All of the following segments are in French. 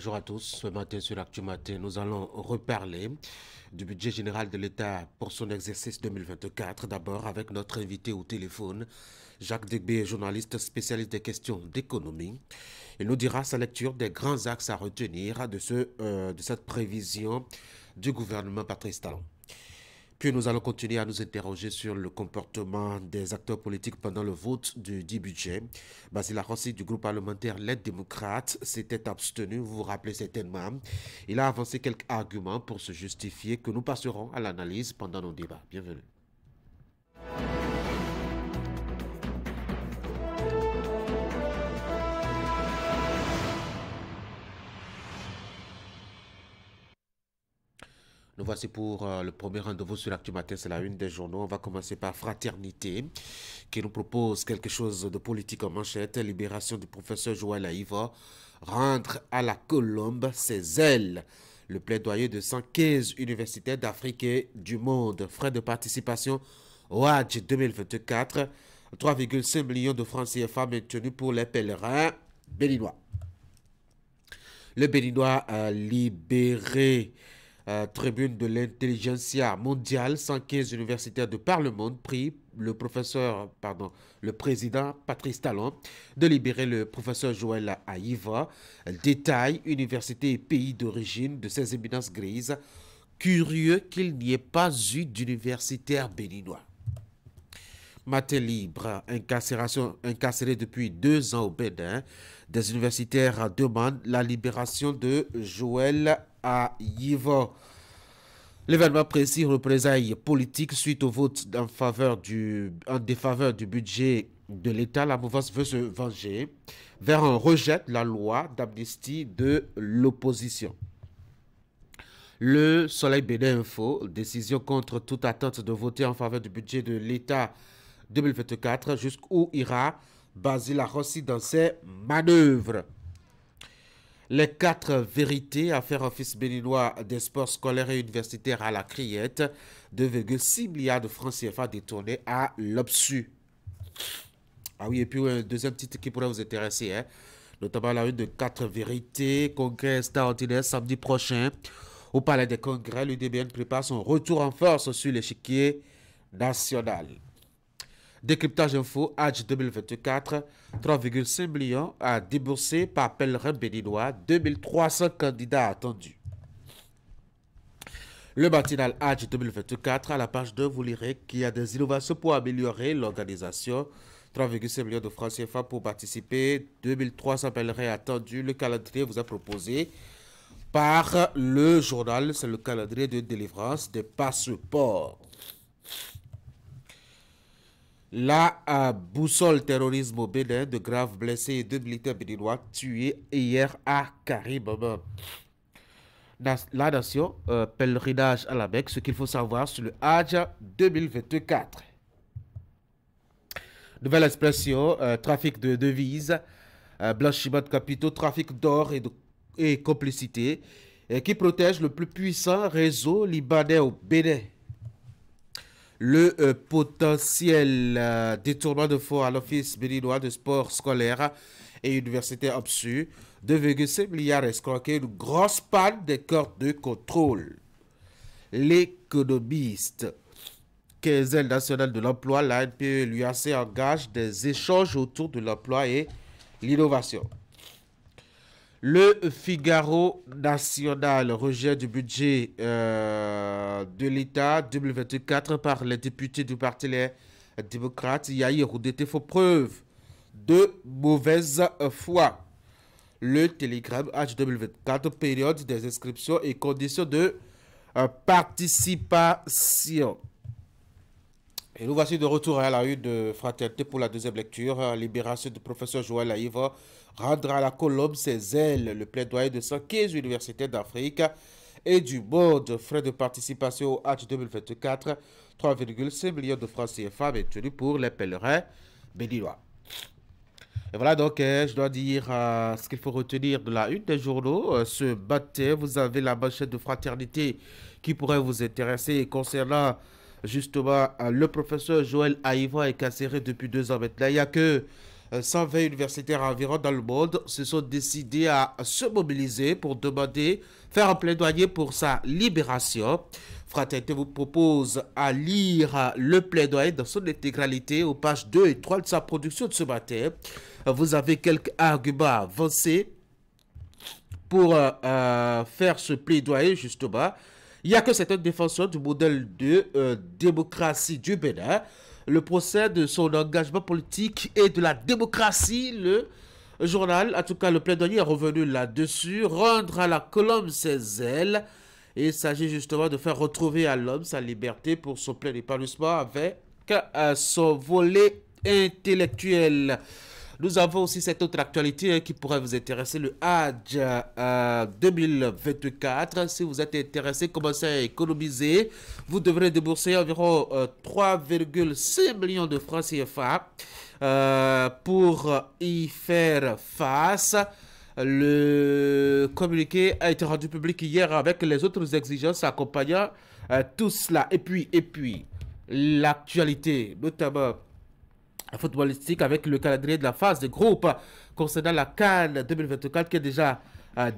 bonjour à tous. Ce matin sur Actu Matin, nous allons reparler du budget général de l'État pour son exercice 2024. D'abord avec notre invité au téléphone, Jacques Degbé, journaliste spécialiste des questions d'économie. Il nous dira sa lecture des grands axes à retenir de cette prévision du gouvernement Patrice Talon. Puis nous allons continuer à nous interroger sur le comportement des acteurs politiques pendant le vote du dit budget. Basile Rossi du groupe parlementaire L'aide démocrate s'était abstenu, vous vous rappelez certainement. Il a avancé quelques arguments pour se justifier que nous passerons à l'analyse pendant nos débats. Bienvenue. Nous voici pour le premier rendez-vous sur l'Actu Matin, c'est la une des journaux. On va commencer par Fraternité, qui nous propose quelque chose de politique en manchette. Libération du professeur Joël Aïva, rendre à la colombe ses ailes. Le plaidoyer de 115 universitaires d'Afrique et du monde. Frais de participation au Hajj 2024, 3,5 millions de francs CFA maintenus pour les pèlerins béninois. Le Béninois a libéré tribune de l'intelligentsia mondiale, 115 universitaires de par le monde prie le président Patrice Talon de libérer le professeur Joël Aïva. Détail, université et pays d'origine de ces éminences grises. Curieux qu'il n'y ait pas eu d'universitaire béninois. Matin libre, incarcéré depuis 2 ans au Bénin. Des universitaires demandent la libération de Joël Aïva. L'événement précis représailles politique suite au vote en défaveur du budget de l'État. La mouvance veut se venger vers un rejet de la loi d'amnistie de l'opposition. Le Soleil Bénin Info, décision contre toute attente de voter en faveur du budget de l'État 2024, jusqu'où ira Basile Rossi dans ses manœuvres. Les 4 vérités à faire office béninois des sports scolaires et universitaires à la criette, 2,6 milliards de francs CFA détournés à l'OPSU. Ah oui, et puis un deuxième titre qui pourrait vous intéresser, hein, notamment la une de 4 vérités, congrès extraordinaire samedi prochain. Au Palais des Congrès, l'UDBN prépare son retour en force sur l'échiquier national. Décryptage info, Hajj 2024, 3,5 millions à débourser par pèlerin béninois, 2300 candidats attendus. Le matinal Hajj 2024, à la page 2, vous lirez qu'il y a des innovations pour améliorer l'organisation. 3,5 millions de francs CFA pour participer, 2300 pèlerins attendus. Le calendrier vous est proposé par le journal, c'est le calendrier de délivrance des passeports. La boussole terrorisme au Bénin, de graves blessés et 2 militaires béninois tués hier à Caribama. La nation, pèlerinage à la Mecque, ce qu'il faut savoir sur le Hajj 2024. Nouvelle expression, trafic de devises, blanchiment de capitaux, trafic d'or et complicité, qui protège le plus puissant réseau libanais au Bénin. Le potentiel détournement de fonds à l'Office béninois de sport scolaire et universitaire OPSU, 2,5 milliards escroqués, une grosse panne des corps de contrôle. L'économiste, quinzaine nationale de l'emploi, l'ANPE, l'UAC engage des échanges autour de l'emploi et l'innovation. Le Figaro national, rejet du budget de l'État 2024 par les députés du Parti Les démocrates. Yahi Roudete faut preuve de mauvaise foi. Le Télégramme Hajj 2024, période des inscriptions et conditions de participation. Et nous voici de retour à la une de Fraternité pour la deuxième lecture. Libération du professeur Joël Aïva, rendre à la colombe ses ailes. Le plaidoyer de 115 universités d'Afrique et du monde. Frais de participation au Hajj 2024, 3,5 millions de francs CFA maintenus pour les pèlerins béninois. Et voilà donc, je dois dire ce qu'il faut retenir de la une des journaux. Ce matin, vous avez la manchette de Fraternité qui pourrait vous intéresser concernant justement le professeur Joël Aïva incarcéré depuis 2 ans maintenant. Il n'y a que 120 universitaires environ dans le monde se sont décidés à se mobiliser pour demander, faire un plaidoyer pour sa libération. Fraternité vous propose à lire le plaidoyer dans son intégralité aux pages 2 et 3 de sa production de ce matin. Vous avez quelques arguments avancés pour faire ce plaidoyer, justement. Il n'y a que certains défenseurs du modèle de démocratie du Bénin. Le procès de son engagement politique et de la démocratie, le journal, en tout cas le plaidoyer est revenu là-dessus, rendre à la colombe ses ailes. Et il s'agit justement de faire retrouver à l'homme sa liberté pour son plein épanouissement avec son volet intellectuel. Nous avons aussi cette autre actualité qui pourrait vous intéresser, le Hajj 2024. Si vous êtes intéressé, commencez à économiser. Vous devrez débourser environ 3,5 millions de francs CFA pour y faire face. Le communiqué a été rendu public hier avec les autres exigences accompagnant tout cela. Et puis l'actualité, notamment footballistique avec le calendrier de la phase de groupe concernant la CAN 2024 qui est déjà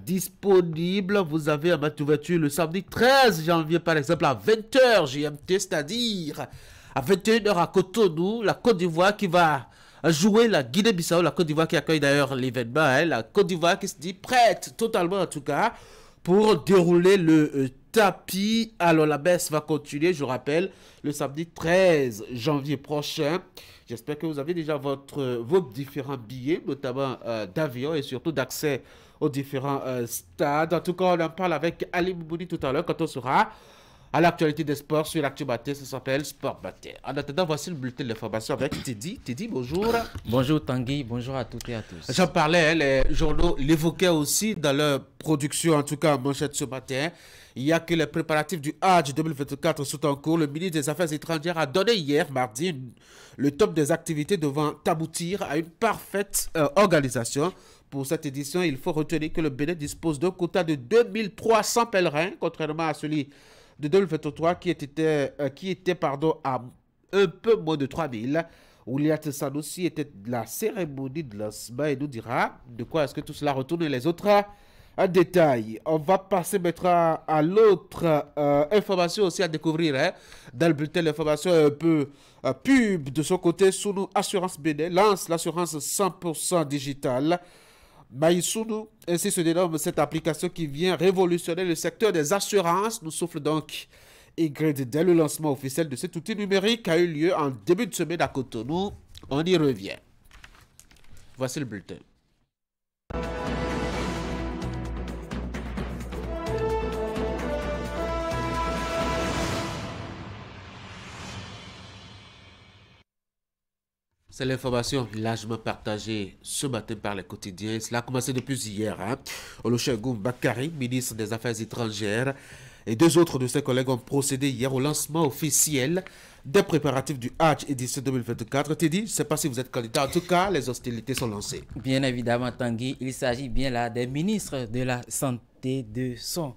disponible. Vous avez un match d'ouverture le samedi 13 janvier par exemple à 20h GMT, c'est-à-dire à 21h à Cotonou, la Côte d'Ivoire qui va jouer la Guinée-Bissau, la Côte d'Ivoire qui accueille d'ailleurs l'événement, hein, la Côte d'Ivoire qui se dit prête totalement en tout cas pour dérouler le tapis. Alors la baisse va continuer, je rappelle, le samedi 13 janvier prochain. J'espère que vous avez déjà vos différents billets, notamment d'avion et surtout d'accès aux différents stades. En tout cas, on en parle avec Ali Moumouni tout à l'heure quand on sera à l'actualité des sports sur l'Actu Matin. Ça s'appelle Sport Matin. En attendant, voici le bulletin de l'information avec Teddy. Teddy, bonjour. Bonjour Tanguy, bonjour à toutes et à tous. J'en parlais, hein, les journaux l'évoquaient aussi dans leur production, en tout cas en manchette ce matin. Il y a que les préparatifs du Hajj 2024 sont en cours. Le ministre des Affaires étrangères a donné hier, mardi, le top des activités devant aboutir à une parfaite organisation. Pour cette édition, il faut retenir que le Bénin dispose d'un quota de 2300 pèlerins, contrairement à celui de 2023 qui était à un peu moins de 3000. Ouliat Sanoussi était de la cérémonie de lancement et nous dira de quoi est-ce que tout cela retourne et les autres détails. On va passer maintenant à l'autre information aussi à découvrir hein, dans le bulletin l'information un peu pub de son côté. Sounou Assurance Bénin lance l'assurance 100% digitale. Maïsounou, ainsi se dénomme cette application qui vient révolutionner le secteur des assurances. Nous souffle donc Ingrid dès le lancement officiel de cet outil numérique a eu lieu en début de semaine à Cotonou. On y revient. Voici le bulletin. C'est l'information largement partagée ce matin par les quotidiens. Cela a commencé depuis hier. Hein. Olusegun Bakari, ministre des Affaires étrangères, et deux autres de ses collègues ont procédé hier au lancement officiel des préparatifs du Hajj édition 2024. Teddy, je ne sais pas si vous êtes candidat. En tout cas, les hostilités sont lancées. Bien évidemment, Tanguy, il s'agit bien là des ministres de la Santé, de son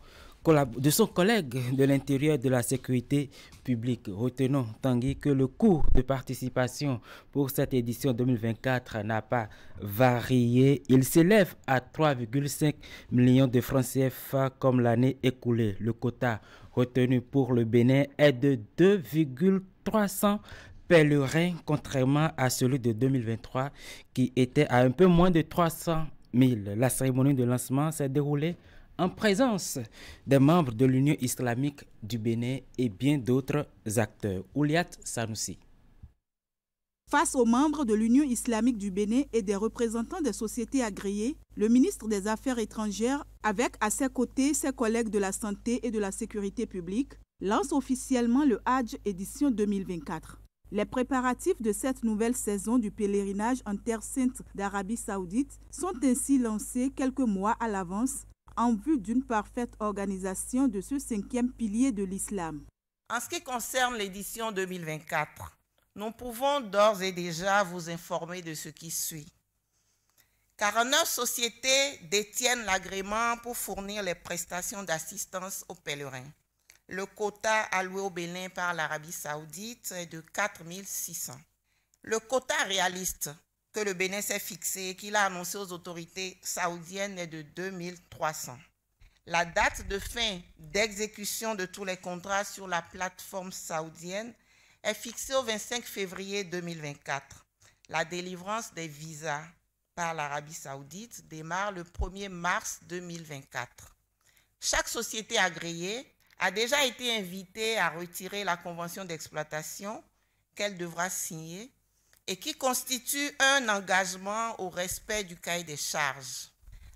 collègue de l'Intérieur et de la Sécurité publique. Retenons, Tanguy, que le coût de participation pour cette édition 2024 n'a pas varié. Il s'élève à 3,5 millions de francs CFA comme l'année écoulée. Le quota retenu pour le Bénin est de 2,300 pèlerins, contrairement à celui de 2023 qui était à un peu moins de 300 000. La cérémonie de lancement s'est déroulée en présence des membres de l'Union islamique du Bénin et bien d'autres acteurs. Ouliat Sanoussi. Face aux membres de l'Union islamique du Bénin et des représentants des sociétés agréées, le ministre des Affaires étrangères, avec à ses côtés ses collègues de la santé et de la sécurité publique, lance officiellement le Hajj édition 2024. Les préparatifs de cette nouvelle saison du pèlerinage en Terre Sainte d'Arabie Saoudite sont ainsi lancés quelques mois à l'avance en vue d'une parfaite organisation de ce 5e pilier de l'islam. En ce qui concerne l'édition 2024, nous pouvons d'ores et déjà vous informer de ce qui suit. 49 sociétés détiennent l'agrément pour fournir les prestations d'assistance aux pèlerins. Le quota alloué au Bénin par l'Arabie Saoudite est de 4 600. Le quota réaliste que que le Bénin s'est fixé et qu'il a annoncé aux autorités saoudiennes est de 2300. La date de fin d'exécution de tous les contrats sur la plateforme saoudienne est fixée au 25 février 2024. La délivrance des visas par l'Arabie saoudite démarre le 1er mars 2024. Chaque société agréée a déjà été invitée à retirer la convention d'exploitation qu'elle devra signer et qui constitue un engagement au respect du cahier des charges.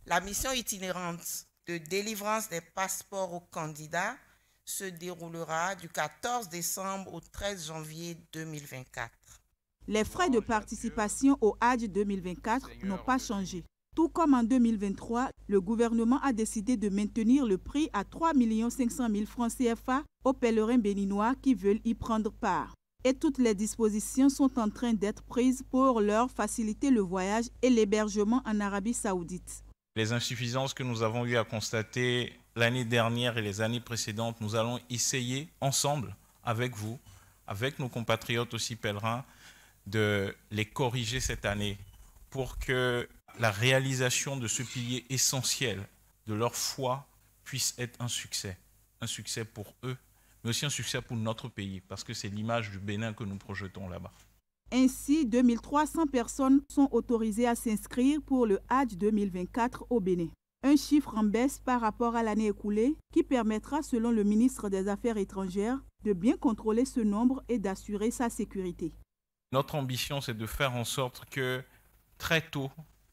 La mission itinérante de délivrance des passeports aux candidats se déroulera du 14 décembre au 13 janvier 2024. Les frais de participation au Hadj 2024 n'ont pas changé. Tout comme en 2023, le gouvernement a décidé de maintenir le prix à 3 500 000 francs CFA aux pèlerins béninois qui veulent y prendre part. Et toutes les dispositions sont en train d'être prises pour leur faciliter le voyage et l'hébergement en Arabie saoudite. Les insuffisances que nous avons eu à constater l'année dernière et les années précédentes, nous allons essayer ensemble, avec vous, avec nos compatriotes aussi pèlerins, de les corriger cette année pour que la réalisation de ce pilier essentiel de leur foi puisse être un succès pour eux, mais aussi un succès pour notre pays, parce que c'est l'image du Bénin que nous projetons là-bas. Ainsi, 2300 personnes sont autorisées à s'inscrire pour le Hadj 2024 au Bénin. Un chiffre en baisse par rapport à l'année écoulée qui permettra, selon le ministre des Affaires étrangères, de bien contrôler ce nombre et d'assurer sa sécurité. Notre ambition, c'est de faire en sorte que très tôt,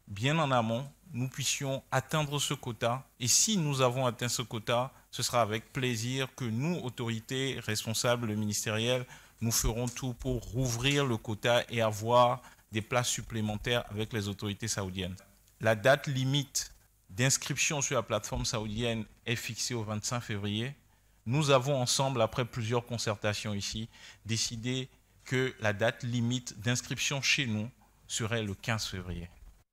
bien en amont, nous puissions atteindre ce quota. Et si nous avons atteint ce quota, ce sera avec plaisir que nous, autorités responsables ministérielles, nous ferons tout pour rouvrir le quota et avoir des places supplémentaires avec les autorités saoudiennes. La date limite d'inscription sur la plateforme saoudienne est fixée au 25 février. Nous avons ensemble, après plusieurs concertations ici, décidé que la date limite d'inscription chez nous serait le 15 février.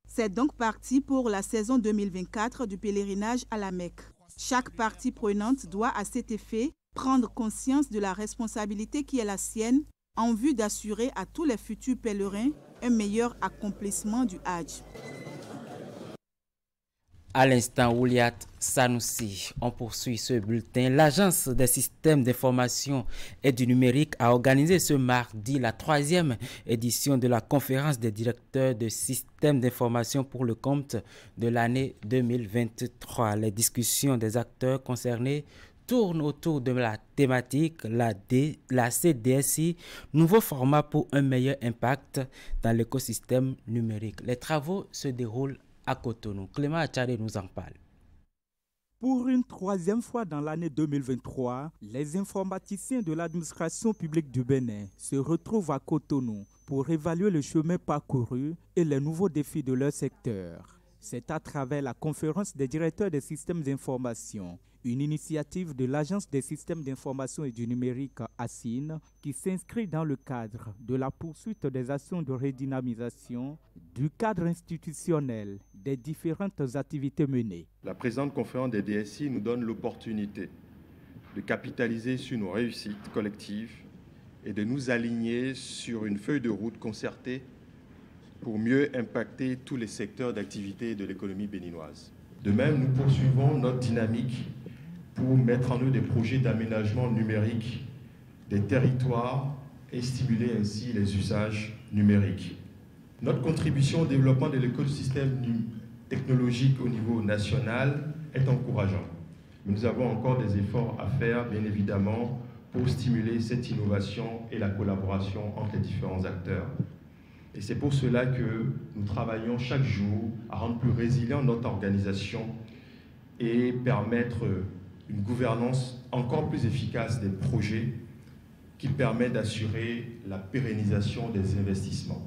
C'est donc parti pour la saison 2024 du pèlerinage à la Mecque. Chaque partie prenante doit à cet effet prendre conscience de la responsabilité qui est la sienne en vue d'assurer à tous les futurs pèlerins un meilleur accomplissement du Hadj. À l'instant, Ouliat Sanoussi, on poursuit ce bulletin. L'Agence des systèmes d'information et du numérique a organisé ce mardi la 3e édition de la conférence des directeurs de systèmes d'information pour le compte de l'année 2023. Les discussions des acteurs concernés tournent autour de la thématique, la CDSI, nouveau format pour un meilleur impact dans l'écosystème numérique. Les travaux se déroulent à Cotonou. Clément Achare nous en parle. Pour une 3e fois dans l'année 2023, les informaticiens de l'administration publique du Bénin se retrouvent à Cotonou pour évaluer le chemin parcouru et les nouveaux défis de leur secteur. C'est à travers la conférence des directeurs des systèmes d'information, une initiative de l'Agence des systèmes d'information et du numérique ASIN qui s'inscrit dans le cadre de la poursuite des actions de redynamisation du cadre institutionnel des différentes activités menées. La présente conférence des DSI nous donne l'opportunité de capitaliser sur nos réussites collectives et de nous aligner sur une feuille de route concertée pour mieux impacter tous les secteurs d'activité de l'économie béninoise. De même, nous poursuivons notre dynamique pour mettre en œuvre des projets d'aménagement numérique des territoires et stimuler ainsi les usages numériques. Notre contribution au développement de l'écosystème technologique au niveau national est encourageante. Mais nous avons encore des efforts à faire, bien évidemment, pour stimuler cette innovation et la collaboration entre les différents acteurs. Et c'est pour cela que nous travaillons chaque jour à rendre plus résilient notre organisation et permettre une gouvernance encore plus efficace des projets qui permet d'assurer la pérennisation des investissements.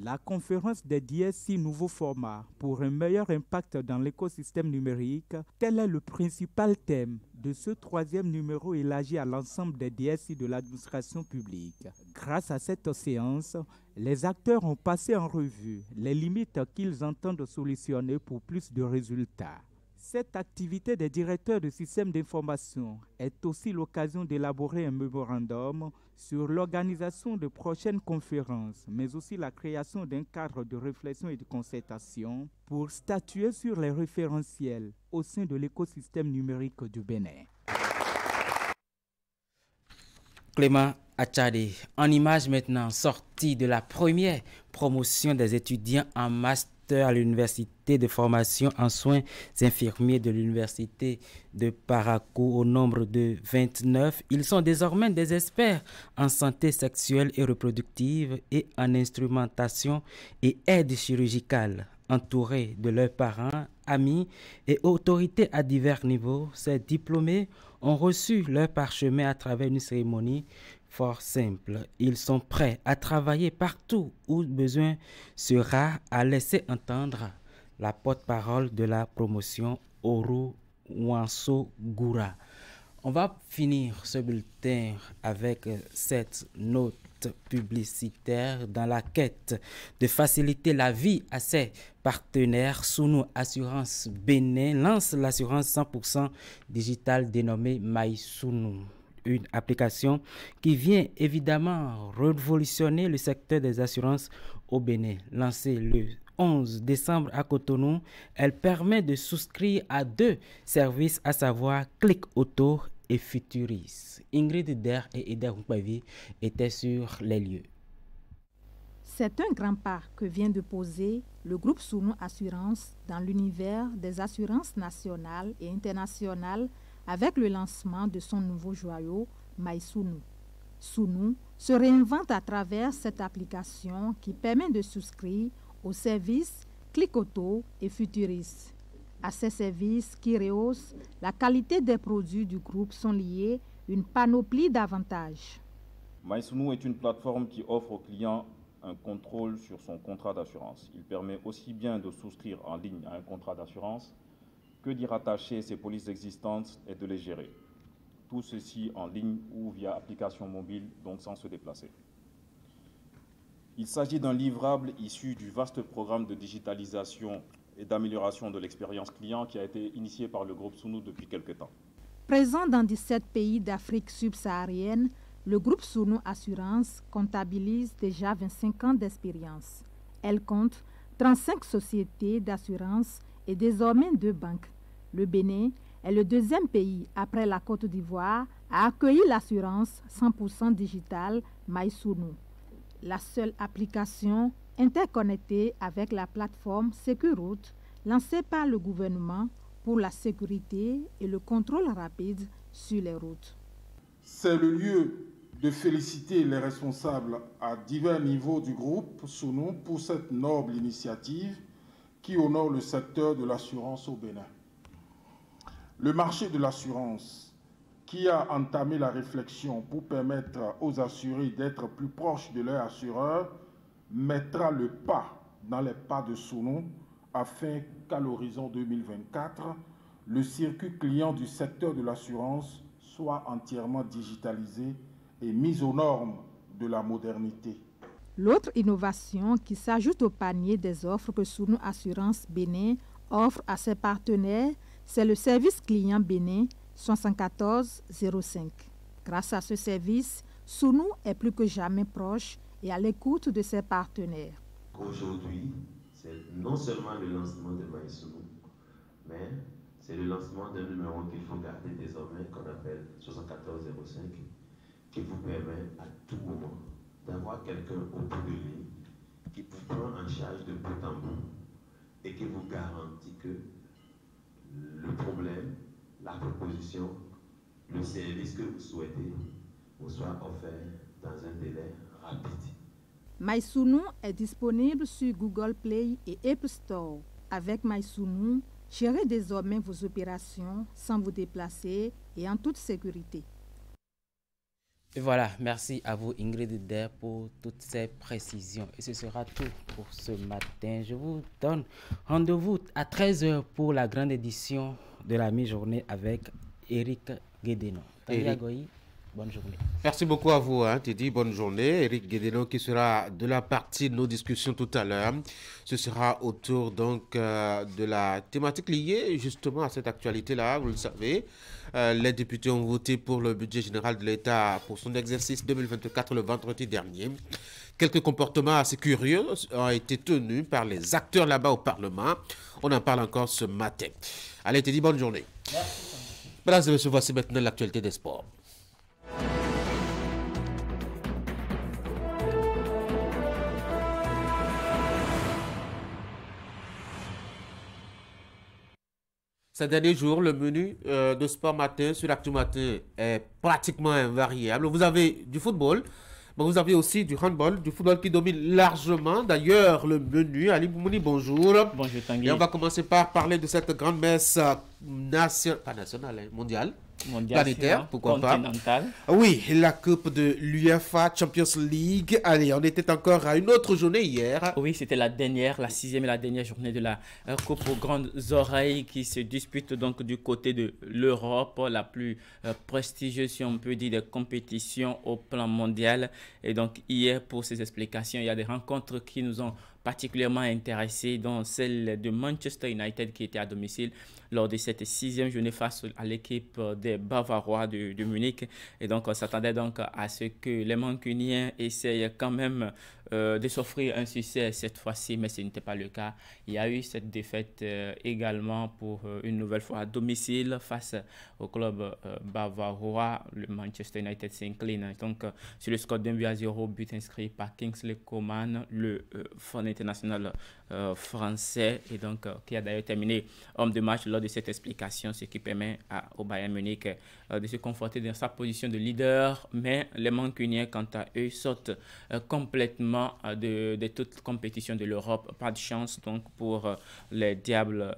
La conférence des DSI nouveau format pour un meilleur impact dans l'écosystème numérique, tel est le principal thème de ce 3e numéro élargi à l'ensemble des DSI de l'administration publique. Grâce à cette séance, les acteurs ont passé en revue les limites qu'ils entendent solutionner pour plus de résultats. Cette activité des directeurs de systèmes d'information est aussi l'occasion d'élaborer un mémorandum sur l'organisation de prochaines conférences, mais aussi la création d'un cadre de réflexion et de concertation pour statuer sur les référentiels au sein de l'écosystème numérique du Bénin. Clément Achade, en image maintenant, sortie de la première promotion des étudiants en master à l'université de formation en soins infirmiers de l'université de Parakou au nombre de 29. Ils sont désormais des experts en santé sexuelle et reproductive et en instrumentation et aide chirurgicale. Entourés de leurs parents, amis et autorités à divers niveaux, ces diplômés ont reçu leur parchemin à travers une cérémonie fort simple. Ils sont prêts à travailler partout où besoin sera, à laisser entendre la porte-parole de la promotion, Oru Wanso Goura. On va finir ce bulletin avec cette note publicitaire. Dans la quête de faciliter la vie à ses partenaires, Sounou Assurance Bénin lance l'assurance 100% digitale dénommée MySounou. Une application qui vient évidemment révolutionner le secteur des assurances au Bénin. Lancée le 11 décembre à Cotonou, elle permet de souscrire à 2 services, à savoir Click Auto et Futuris. Ingrid Der et Eder Nkpavi étaient sur les lieux. C'est un grand pas que vient de poser le groupe Sounou Assurance dans l'univers des assurances nationales et internationales avec le lancement de son nouveau joyau, MySounou. Sounou se réinvente à travers cette application qui permet de souscrire aux services Click Auto et Futuris. À ces services qui rehaussent la qualité des produits du groupe sont liés une panoplie d'avantages. MySounou est une plateforme qui offre aux clients un contrôle sur son contrat d'assurance. Il permet aussi bien de souscrire en ligne à un contrat d'assurance que d'y rattacher ses polices existantes et de les gérer. Tout ceci en ligne ou via application mobile, donc sans se déplacer. Il s'agit d'un livrable issu du vaste programme de digitalisation et d'amélioration de l'expérience client qui a été initié par le groupe Sounou depuis quelques temps. Présent dans 17 pays d'Afrique subsaharienne, le groupe Sounou Assurance comptabilise déjà 25 ans d'expérience. Elle compte 35 sociétés d'assurance et désormais 2 banques. Le Bénin est le 2e pays après la Côte d'Ivoire à accueillir l'assurance 100% digitale MySounou. La seule application interconnectée avec la plateforme Securoute lancée par le gouvernement pour la sécurité et le contrôle rapide sur les routes. C'est le lieu de féliciter les responsables à divers niveaux du groupe Sounou pour cette noble initiative qui honore le secteur de l'assurance au Bénin. Le marché de l'assurance, qui a entamé la réflexion pour permettre aux assurés d'être plus proches de leurs assureurs, mettra le pas dans les pas de Sounou afin qu'à l'horizon 2024, le circuit client du secteur de l'assurance soit entièrement digitalisé et mis aux normes de la modernité. L'autre innovation qui s'ajoute au panier des offres que Sounou Assurance Bénin offre à ses partenaires, c'est le service client Bénin 7405. Grâce à ce service, Sounou est plus que jamais proche et à l'écoute de ses partenaires. Aujourd'hui, c'est non seulement le lancement de MySounou, mais c'est le lancement d'un numéro qu'il faut garder désormais, qu'on appelle 7405, qui vous permet à tout moment d'avoir quelqu'un au bout de ligne qui vous prend en charge de bout en bout et qui vous garantit que le problème, la proposition, le service que vous souhaitez vous soit offert dans un délai rapide. MySounou est disponible sur Google Play et Apple Store. Avec MySounou, gérez désormais vos opérations sans vous déplacer et en toute sécurité. Et voilà, merci à vous Ingrid Der pour toutes ces précisions. Et ce sera tout pour ce matin. Je vous donne rendez-vous à 13h pour la grande édition de la mi-journée avec Eric Guédénon. Bonne journée. Merci beaucoup à vous, hein, Teddy. Bonne journée. Eric Guédénon qui sera de la partie de nos discussions tout à l'heure. Ce sera autour donc de la thématique liée justement à cette actualité-là. Vous le savez, les députés ont voté pour le budget général de l'État pour son exercice 2024 le vendredi dernier. Quelques comportements assez curieux ont été tenus par les acteurs là-bas au Parlement. On en parle encore ce matin. Allez, Teddy, bonne journée. Merci. Mesdames et messieurs, voici maintenant l'actualité des sports. Ces derniers jours, le menu de Sport Matin sur l'Actu Matin est pratiquement invariable. Vous avez du football, mais vous avez aussi du handball, du football qui domine largement. D'ailleurs, le menu, Ali Boumouni, bonjour. Bonjour Tanguy. Et on va commencer par parler de cette grande messe mondiale. Planétaire, pourquoi pas. Oui, la coupe de l'UEFA Champions League. Allez, on était encore à une autre journée hier. Oui, c'était la sixième et la dernière journée de la coupe aux grandes oreilles qui se dispute donc du côté de l'Europe, la plus prestigieuse, si on peut dire, des compétitions au plan mondial. Et donc hier, pour ces explications, il y a des rencontres qui nous ont particulièrement intéressés, dont celle de Manchester United qui était à domicile lors de cette sixième journée face à l'équipe des Bavarois de Munich. Et donc, on s'attendait donc à ce que les Mancuniens essayent quand même de s'offrir un succès cette fois-ci, mais ce n'était pas le cas. Il y a eu cette défaite également pour une nouvelle fois à domicile face au club bavarois. Le Manchester United s'incline donc sur le score d'1-0, but inscrit par Kingsley Coman, le Fonds international français, et donc qui a d'ailleurs terminé homme de match lors de cette explication, ce qui permet au Bayern Munich de se conforter dans sa position de leader. Mais les Mancuniens, quant à eux, sortent complètement de toute compétition de l'Europe. Pas de chance donc pour les Diables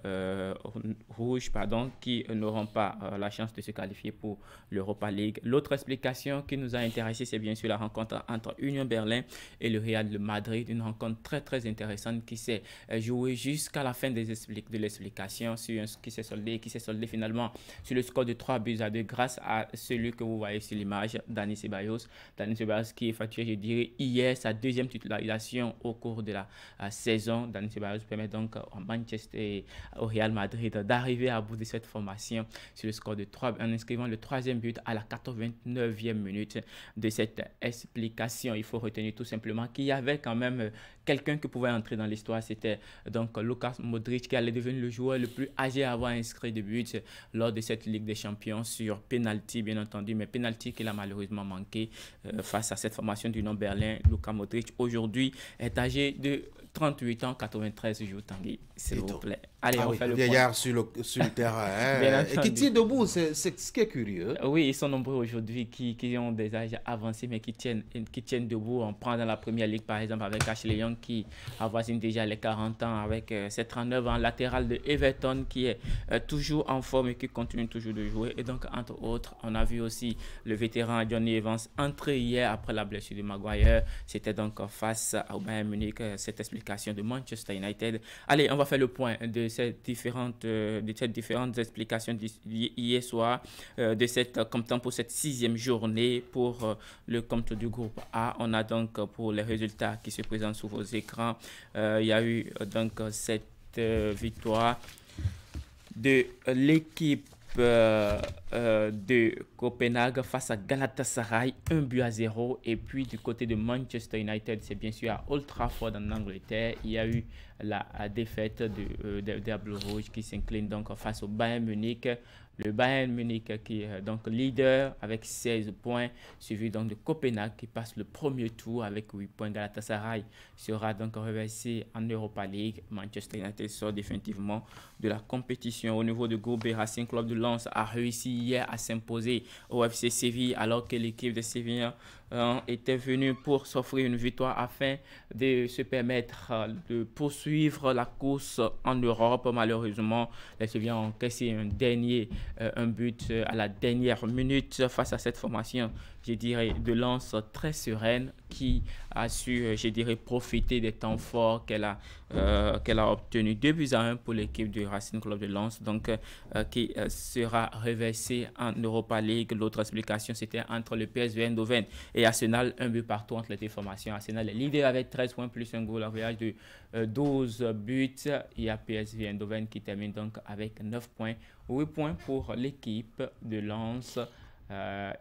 rouges, qui n'auront pas la chance de se qualifier pour l'Europa League. L'autre explication qui nous a intéressé, c'est bien sûr la rencontre entre Union Berlin et le Real de Madrid, une rencontre très très intéressante qui s'est jouée jusqu'à la fin de l'explication, qui s'est soldée finalement sur le score de 3-2 grâce à celui que vous voyez sur l'image, Dani Ceballos. Dani Ceballos qui effectuait, je dirais, hier sa deuxième titularisation au cours de la saison. Dani Ceballos permet donc à Manchester et au Real Madrid d'arriver à bout de cette formation sur le score de 3 en inscrivant le troisième but à la 89e minute de cette explication. Il faut retenir tout simplement qu'il y avait quand même quelqu'un qui pouvait entrer dans l'histoire. C'était donc Luka Modric qui allait devenir le joueur le plus âgé à avoir inscrit des buts lors de cette Ligue des Champions sur penalty, bien entendu, mais penalty qu'il a malheureusement manqué face à cette formation du nom Berlin. Luka Modric aujourd'hui est âgé de 38 ans, 93 jours, Tanguy, s'il vous plaît. Allez, on fait le vieillard sur le terrain. Et qui tient debout, c'est ce qui est curieux. Oui, ils sont nombreux aujourd'hui qui ont des âges avancés, mais qui tiennent debout. On prend dans la Première Ligue, par exemple, avec Ashley Young, qui avoisine déjà les 40 ans, avec ses 39 ans, latéral de Everton, qui est toujours en forme et qui continue toujours de jouer. Et donc, entre autres, on a vu aussi le vétéran Johnny Evans entrer hier après la blessure de Maguire. C'était donc face au Bayern Munich, cette explication de Manchester United. Allez, on va faire le point de ces différentes explications hier soir, de cette comptant pour cette sixième journée pour le compte du groupe A. On a donc pour les résultats qui se présentent sur vos écrans, il y a eu donc cette victoire de l'équipe de Copenhague face à Galatasaray, 1-0. Et puis du côté de Manchester United, c'est bien sûr à Old Trafford en Angleterre, il y a eu la défaite des Diables Rouges qui s'incline donc face au Bayern Munich. Le Bayern Munich qui est donc leader avec 16 points, suivi donc de Copenhague qui passe le premier tour avec 8 points. Galatasaray sera donc reversé en Europa League. Manchester United sort définitivement de la compétition. Au niveau du groupe B, Racing Club de Lens a réussi hier à s'imposer au FC Séville, alors que l'équipe de Séville était venue pour s'offrir une victoire afin de se permettre de poursuivre la course en Europe. Malheureusement, les Sévillans ont cassé un but à la dernière minute face à cette formation je dirais, de Lens très sereine qui a su, je dirais, profiter des temps forts qu'elle a obtenus. 2-1 pour l'équipe du Racing Club de Lens, donc qui sera reversée en Europa League. L'autre explication, c'était entre le PSV Eindhoven et Arsenal, 1 but partout entre les deux formations. Arsenal est leader avec 13 points plus un goal average de 12 buts. Il y a PSV Eindhoven qui termine donc avec 9 points. 8 points pour l'équipe de Lens.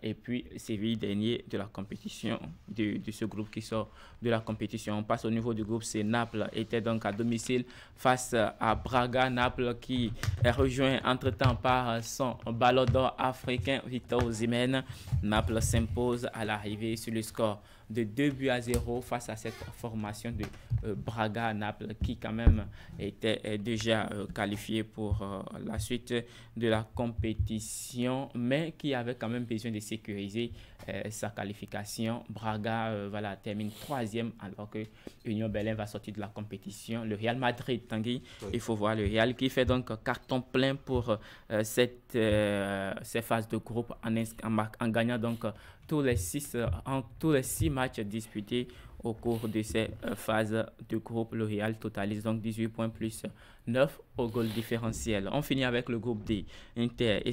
Et puis Séville, dernier de la compétition, de ce groupe qui sort de la compétition. On passe au niveau du groupe C. Naples était donc à domicile face à Braga. Naples qui est rejoint entre-temps par son ballon d'or africain Victor Osimhen. Naples s'impose à l'arrivée sur le score de 2-0 face à cette formation de Braga. Naples qui quand même était déjà qualifié pour la suite de la compétition, mais qui avait quand même besoin de sécuriser sa qualification. Braga termine 3e alors que Union Berlin va sortir de la compétition. Le Real Madrid, Tanguy, oui. Il faut voir le Real qui fait donc carton plein pour ces phases de groupe en gagnant donc tous les 6 matchs disputés au cours de ces phases de groupe. Le Real totalise donc 18 points plus 9 au goal différentiel. On finit avec le groupe D. Inter et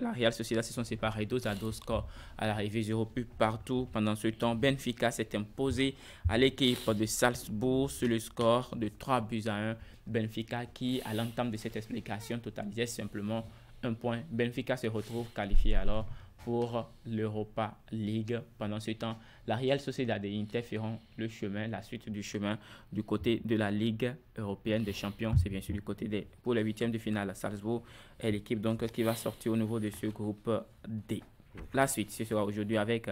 la Real Sociedad se sont séparés 2-2 scores à l'arrivée, 0 but partout. Pendant ce temps, Benfica s'est imposé à l'équipe de Salzbourg sur le score de 3-1. Benfica qui, à l'entame de cette explication, totalisait simplement 1 point. Benfica se retrouve qualifié alors pour l'Europa League. Pendant ce temps, la Real Sociedad et Inter feront la suite du chemin du côté de la Ligue européenne des champions. C'est bien sûr du côté pour les 8e de finale. Salzbourg est l'équipe donc qui va sortir au niveau de ce groupe D. La suite, ce sera aujourd'hui avec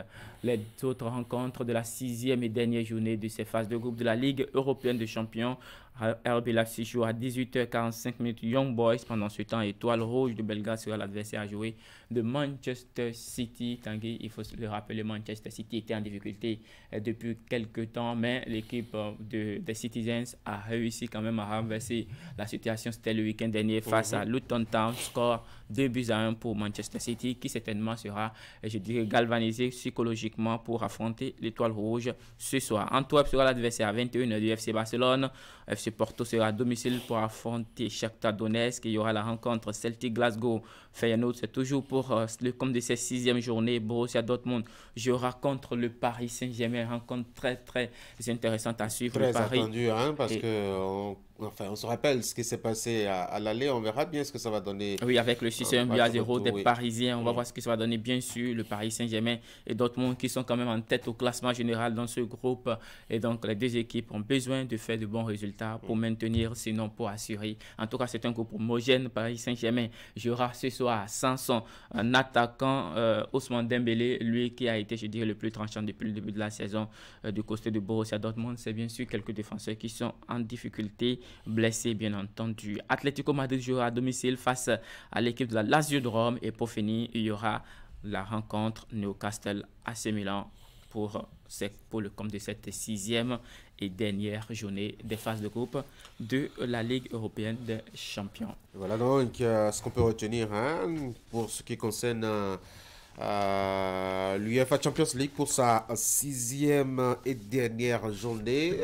les autres rencontres de la 6e et dernière journée de ces phases de groupe de la Ligue européenne des champions. RB Leipzig joue à 18h45 Young Boys. Pendant ce temps, Étoile Rouge de Belgrade sera l'adversaire à jouer de Manchester City. Tanguy, il faut le rappeler, Manchester City était en difficulté depuis quelques temps, mais l'équipe des Citizens a réussi quand même à renverser la situation. C'était le week-end dernier face à Luton Town. Score 2-1 pour Manchester City, qui certainement sera, je dirais, galvanisé psychologiquement pour affronter l'Étoile Rouge ce soir. Antwerp sera l'adversaire à 21h du FC Barcelone. FC Porto sera à domicile pour affronter Shakhtar Donetsk. Il y aura la rencontre Celtic Glasgow. Feyenoord, c'est toujours pour le compte de cette 6e journée. Borussia Dortmund jouera contre le Paris Saint-Germain. Rencontre très très intéressante à suivre. Très attendu, hein, parce que on se rappelle ce qui s'est passé à l'aller. On verra bien ce que ça va donner. Oui, avec le 6-1 des Parisiens, on va voir ce que ça va donner. Bien sûr, le Paris Saint-Germain et Dortmund qui sont quand même en tête au classement général dans ce groupe. Et donc, les deux équipes ont besoin de faire de bons résultats pour maintenir, sinon pour assurer. En tout cas, c'est un groupe homogène. Paris Saint-Germain jouera ce soir à Sanson, un attaquant, Ousmane Dembélé, lui qui a été, je dirais, le plus tranchant depuis le début de la saison du côté de Borussia Dortmund. C'est bien sûr quelques défenseurs qui sont en difficulté, blessés bien entendu. Atlético Madrid jouera à domicile face à l'équipe de la Lazio de Rome. Et pour finir, il y aura la rencontre Newcastle AC Milan pour le compte de cette 6e et dernière journée des phases de groupe de la Ligue européenne des champions. Voilà donc ce qu'on peut retenir pour ce qui concerne l'UEFA Champions League pour sa 6e et dernière journée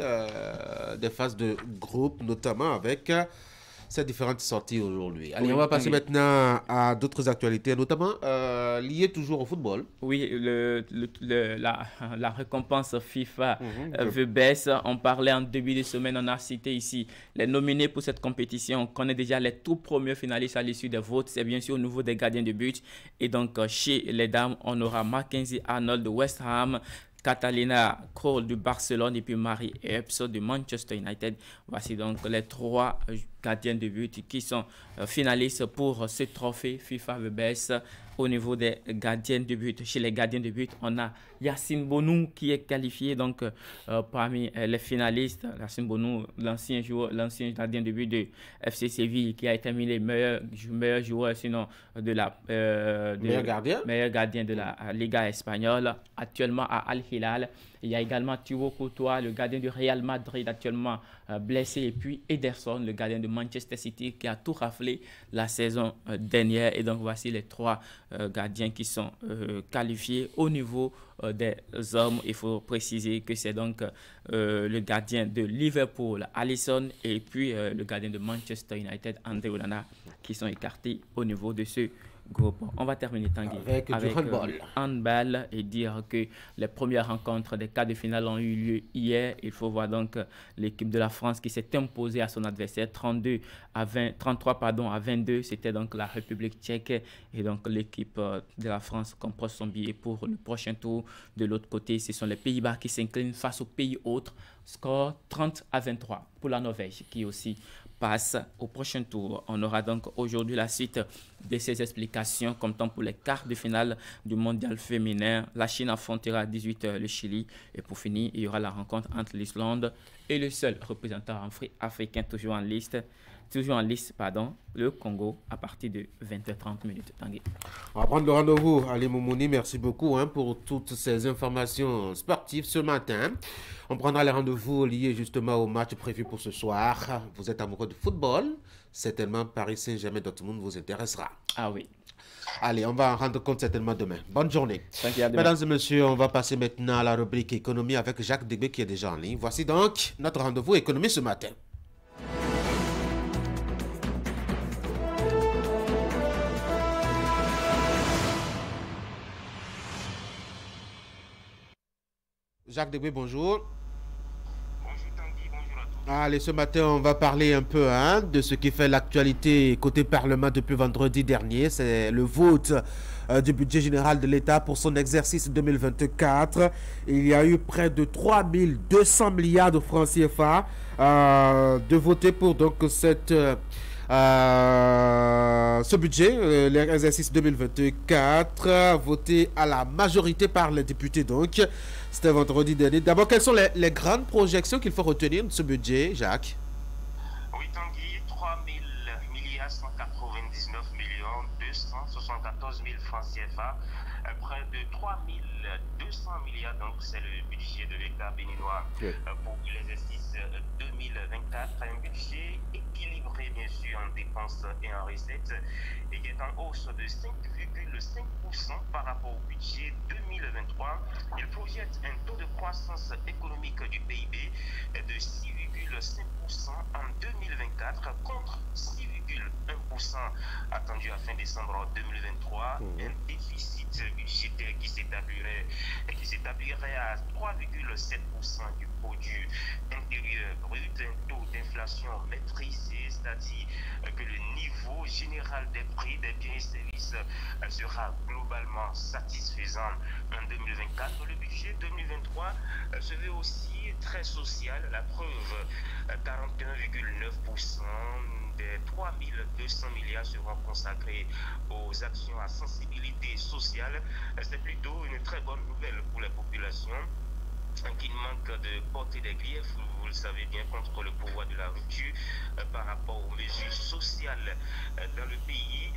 des phases de groupe, notamment avec ces différentes sorties aujourd'hui. Allez, on va passer maintenant à d'autres actualités, notamment liées toujours au football. Oui, la récompense FIFA veut baisse. On parlait en début de semaine, on a cité ici les nominés pour cette compétition. On connaît déjà les tout premiers finalistes à l'issue des votes. C'est bien sûr au niveau des gardiens de but. Et donc, chez les dames, on aura Mackenzie Arnold de West Ham, Catalina Cole de Barcelone et puis Marie Epps de Manchester United. Voici donc les 3 gardiens de but qui sont finalistes pour ce trophée FIFA The Best. Au niveau des gardiens de but, chez les gardiens de but, on a Yacine Bonou qui est qualifié donc parmi les finalistes. Yacine Bonou, l'ancien gardien de but de FC Séville qui a été terminé meilleur joueur sinon de la meilleur gardien de la Liga espagnole actuellement à Al Hilal. Il y a également Thibaut Courtois, le gardien du Real Madrid actuellement blessé, et puis Ederson, le gardien de Manchester City qui a tout raflé la saison dernière. Et donc voici les 3 gardiens qui sont qualifiés au niveau des hommes. Il faut préciser que c'est donc le gardien de Liverpool, Alisson, et puis le gardien de Manchester United, André Onana, qui sont écartés au niveau de ce groupe. On va terminer, Tanguy, avec du handball. Handball et dire que les premières rencontres des quarts de finale ont eu lieu hier. Il faut voir donc l'équipe de la France qui s'est imposée à son adversaire 33 à 22. C'était donc la République tchèque, et donc l'équipe de la France compose son billet pour le prochain tour. De l'autre côté, ce sont les Pays-Bas qui s'inclinent face aux pays autres. Score 30-23 pour la Norvège qui aussi passe au prochain tour. On aura donc aujourd'hui la suite de ces explications, comme tant pour les quarts de finale du mondial féminin. La Chine affrontera à 18h le Chili. Et pour finir, il y aura la rencontre entre l'Islande et le seul représentant africain toujours en liste, le Congo, à partir de 20h30. Tanguy. On va prendre le rendez-vous. Ali Moumouni, merci beaucoup pour toutes ces informations sportives ce matin. On prendra les rendez-vous liés justement au match prévu pour ce soir. Vous êtes amoureux de football, certainement Paris Saint-Germain Dortmund vous intéressera. Ah oui. Allez, on va en rendre compte certainement demain. Bonne journée. Mesdames et messieurs, on va passer maintenant à la rubrique économie avec Jacques Degbé qui est déjà en ligne. Voici donc notre rendez-vous économie ce matin. Jacques Degbé, bonjour. Bonjour Tanguy, bonjour à tous. Allez, ce matin, on va parler un peu de ce qui fait l'actualité côté Parlement depuis vendredi dernier. C'est le vote du budget général de l'État pour son exercice 2024. Il y a eu près de 3200 milliards de francs CFA de voter pour donc ce budget, l'exercice 2024, voté à la majorité par les députés. Donc, c'était vendredi dernier. D'abord, quelles sont les grandes projections qu'il faut retenir de ce budget, Jacques? Oui, Tanguy, 3 199 274 000 francs CFA, près de 3 200 milliards, donc c'est le budget de l'État béninois pour l'exercice 2024, un budget équilibré bien sûr en dépenses et en recettes, et qui est en hausse de 5,5% par rapport au budget 2023. Il projette un taux de croissance économique du PIB de 6,5% en 2024 contre 6,1% attendu à fin décembre 2023. Un déficit budgétaire qui s'établirait à 3,7% du produit intérieur brut, un taux d'inflation maîtrisé, c'est-à-dire que le niveau général des prix des biens et services sera globalement satisfaisant en 2024. Le budget 2023 se veut aussi très social. La preuve, 41,9% des 3 200 milliards seront consacrés aux actions à sensibilité sociale. C'est plutôt une très bonne nouvelle pour la population qui manque de porter des griefs, vous le savez bien, contre le pouvoir de la rupture par rapport aux mesures sociales dans le pays.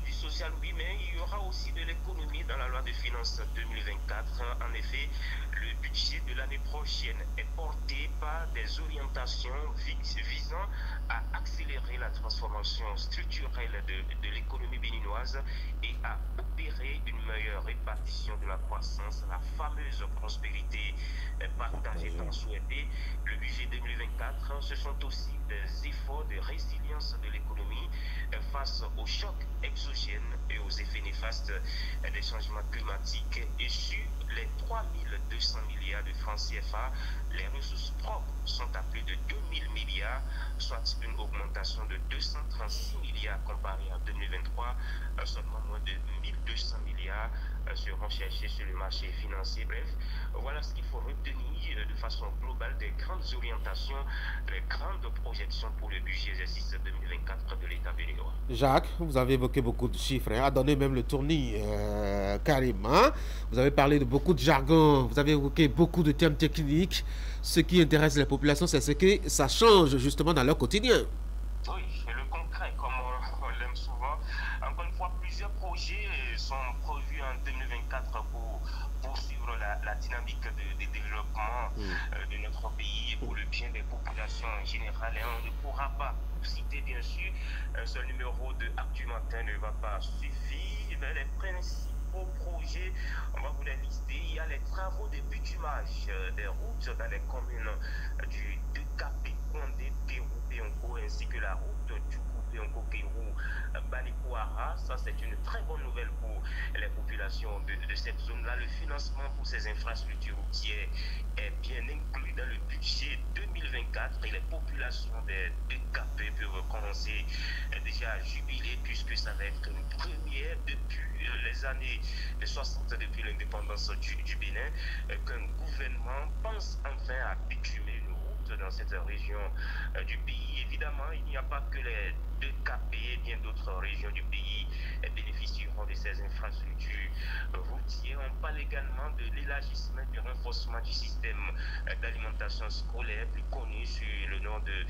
Du social, oui, mais il y aura aussi de l'économie dans la loi de finances 2024. En effet, le budget de l'année prochaine est porté par des orientations visant à accélérer la transformation structurelle de l'économie béninoise et à opérer une meilleure répartition de la croissance, la fameuse prospérité partagée tant souhaitée. Le budget 2024, ce sont aussi des efforts de résilience de l'économie face aux chocs exogènes et aux effets néfastes des changements climatiques. Et sur les 3 200 milliards de francs CFA, les ressources propres sont à plus de 2 000 milliards, soit une augmentation de 236 milliards comparé à 2023. Seulement moins de 1200 milliards seront cherchés sur le marché financier. Bref, voilà ce qu'il faut retenir de façon globale des grandes orientations, des grandes projections pour le budget exercice 2024 de l'État béninois. Jacques, vous avez évoqué beaucoup de chiffres, à donner même le tournis carrément. Vous avez parlé de beaucoup de jargon, vous avez évoqué beaucoup de termes techniques. Ce qui intéresse les populations, c'est ce que ça change justement dans leur quotidien. Oui, et le concret, comme on l'aime souvent. Encore une fois, plusieurs projets sont prévus en 2024 pour poursuivre la dynamique de développement de notre pays et pour le bien des populations en général. Et on ne pourra pas citer, bien sûr, un seul numéro de Actu Matin ne va pas suffire. Mais les principaux projets, on va vous les lister. Il y a les travaux de bitumage des routes dans les communes du Dekapé, Kondé, Pérou, Péonko, ainsi que la route du Péonko, Pérou, Balikouara. Ça, c'est une très bonne nouvelle pour les populations de cette zone-là. Le financement pour ces infrastructures routières est bien inclus dans le budget 2024 et les populations des DKP peuvent commencer déjà à jubiler puisque ça va être une première depuis les années 60, depuis l'indépendance du Bénin, qu'un gouvernement pense enfin à bitumer une route dans cette région du pays. Évidemment, il n'y a pas que les DKP et bien d'autres régions du pays bénéficieront de ces infrastructures routières. On parle également de l'élargissement du renforcement du système d'alimentation scolaire, plus connu sous le nom de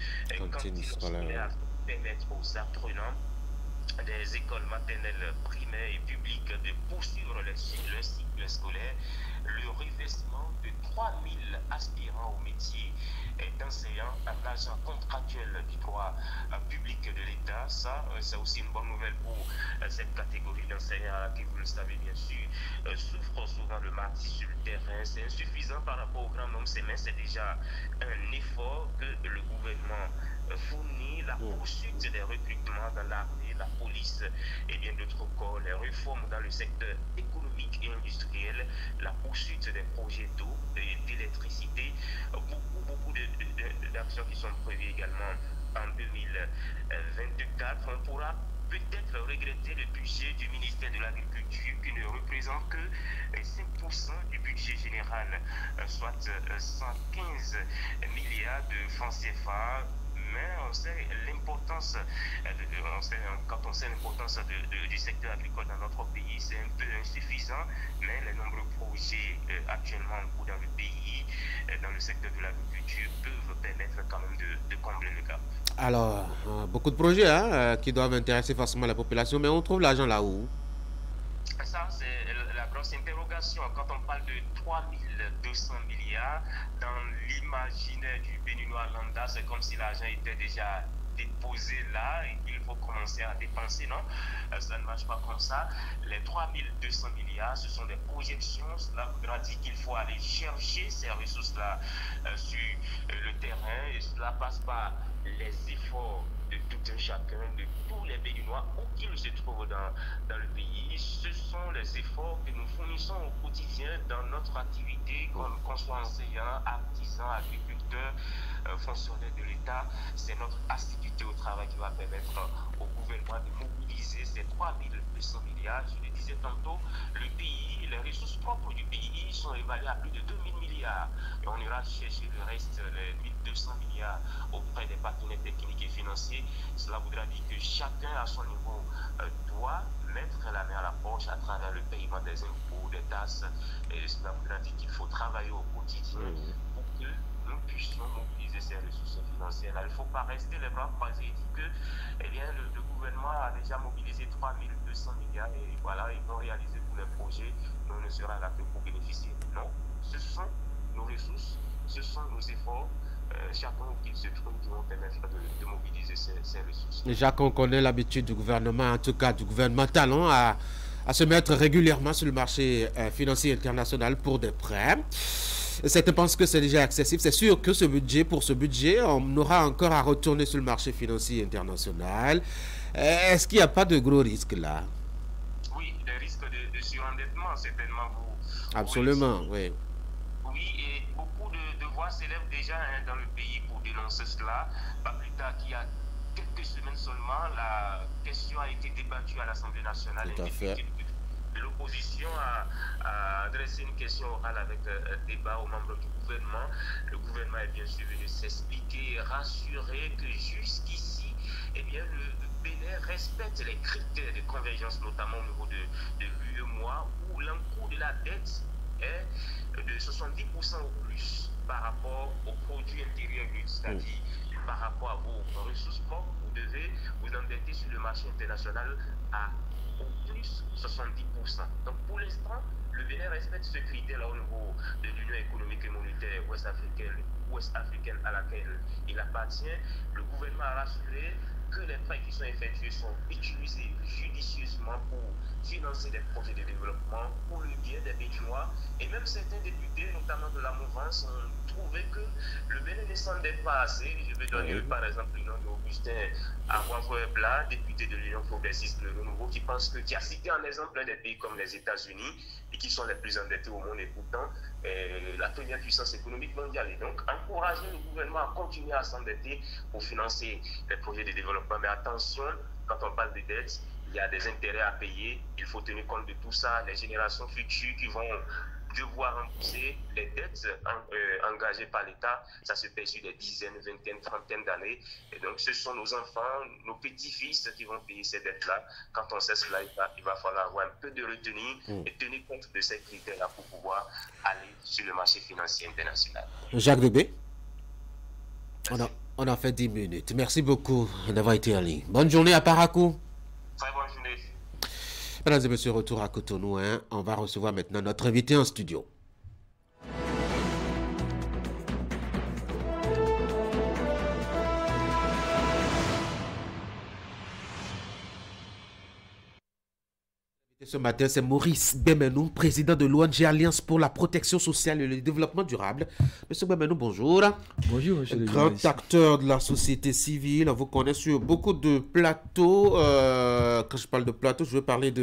cantine scolaire, pour permettre aux apprenants des écoles maternelles, primaires et publiques de poursuivre le cycle scolaire. Le revêtement de 3000 aspirants au métier d'enseignant à l'agent contractuel du droit public de l'État. Ça, c'est aussi une bonne nouvelle pour cette catégorie d'enseignants qui, vous le savez bien sûr, souffrent souvent de martyrs sur le terrain. C'est insuffisant par rapport au grand nombre, mais c'est déjà un effort que le gouvernement fournit. La poursuite des recrutements dans l'armée, la police et bien d'autres corps, les réformes dans le secteur économique et industriel, la poursuite des projets d'eau et d'électricité, beaucoup d'actions qui sont prévues également en 2024. On pourra peut-être regretter le budget du ministère de l'Agriculture qui ne représente que 5% du budget général, soit 115 milliards de francs CFA. Mais on sait l'importance, quand on sait l'importance du secteur agricole dans notre pays, c'est un peu insuffisant, mais les nombreux projets actuellement en cours dans le pays, dans le secteur de l'agriculture, peuvent permettre quand même de combler le gap. Alors, beaucoup de projets qui doivent intéresser forcément la population, mais on trouve l'argent là où? Ça, c'est la grosse interrogation. Quand on parle de 3200 milliards, dans l'imaginaire du Béninois lambda, c'est comme si l'argent était déjà déposé là et qu'il faut commencer à dépenser. Non, ça ne marche pas comme ça. Les 3200 milliards, ce sont des projections. Cela voudra dire qu'il faut aller chercher ces ressources-là sur le terrain, et cela passe par les efforts de tout un chacun, de tous les Béninois, où qu'ils se trouvent dans le pays. Ce sont les efforts que nous fournissons au quotidien dans notre activité, qu'on soit enseignant, artisan, agriculteur, fonctionnaire de l'État. C'est notre assiduité au travail qui va permettre au gouvernement de mobiliser ces 3200 milliards. Je le disais tantôt, le pays, les ressources propres du pays sont évaluées à plus de 2000 milliards. Et on ira chercher le reste, les 1200 milliards, auprès des partenaires techniques et financiers. Cela voudra dire que chacun à son niveau doit mettre la main à la poche à travers le paiement des impôts, des taxes. Et cela voudra dire qu'il faut travailler au quotidien pour que nous puissions mobiliser ces ressources financières. Là, il ne faut pas rester les bras croisés et dire que le gouvernement a déjà mobilisé 3200 milliards et voilà, ils vont réaliser tous les projets. Nous ne serons là que pour bénéficier. Non, ce sont nos ressources, ce sont nos efforts. Chacun qui se trouve qui vont permettre de mobiliser ces ressources. Déjà qu'on connaît l'habitude du gouvernement, en tout cas du gouvernement talon, à se mettre régulièrement sur le marché financier international pour des prêts. Certains pensent que c'est déjà excessif. C'est sûr que pour ce budget, on aura encore à retourner sur le marché financier international. Est-ce qu'il n'y a pas de gros risques là? Oui, des risques de surendettement, certainement. Absolument, oui. Oui, et beaucoup de voix s'élèvent déjà dans le pays pour dénoncer cela. Pas plus tard qu'il y a quelques semaines seulement, la question a été débattue à l'Assemblée nationale. Tout à fait. L'opposition a adressé une question orale avec débat aux membres du gouvernement. Le gouvernement est bien sûr venu s'expliquer et rassurer que jusqu'ici, le Bénin respecte les critères de convergence, notamment au niveau de l'UEMOA, où l'encours de la dette est de 70% au plus par rapport au produit intérieur brut, c'est-à-dire par rapport à vos ressources propres, vous devez vous endetter sur le marché international à au plus 70%. Donc pour l'instant, le Bénin respecte ce critère-là au niveau de l'Union économique et monétaire ouest-africaine à laquelle il appartient, le gouvernement a rassuré que les prêts qui sont effectués sont utilisés judicieusement pour financer des projets de développement pour le bien des Béninois. Et même certains députés, notamment de la mouvance, ont trouvé que le Bénin ne s'en est pas assez. Je vais donner par exemple le nom d'Augustin Arouavoebla, député de l'Union progressiste Le Renouveau, qui a cité en exemple des pays comme les États-Unis et qui sont les plus endettés au monde et pourtant la première puissance économique mondiale. Et donc, encourager le gouvernement à continuer à s'endetter pour financer les projets de développement. Mais attention, quand on parle de dettes, il y a des intérêts à payer. Il faut tenir compte de tout ça. Les générations futures qui vont devoir rembourser les dettes engagées par l'État, ça se paye sur des dizaines, vingtaines, trentaines d'années. Et donc, ce sont nos enfants, nos petits-fils qui vont payer ces dettes-là. Quand on sait cela, il va falloir avoir un peu de retenue et tenir compte de ces critères-là pour pouvoir aller sur le marché financier international. Jacques Debé, on a fait 10 minutes. Merci beaucoup d'avoir été en ligne. Bonne journée à Parakou. Très bonne journée. Mesdames et messieurs, retour à Cotonou. On va recevoir maintenant notre invité en studio. Ce matin, c'est Maurice Bemenou, président de l'ONG Alliance pour la protection sociale et le développement durable. Monsieur Bemenou, bonjour. Bonjour, monsieur le Grand acteur de la société civile. On vous connaît sur beaucoup de plateaux. Quand je parle de plateaux, je veux parler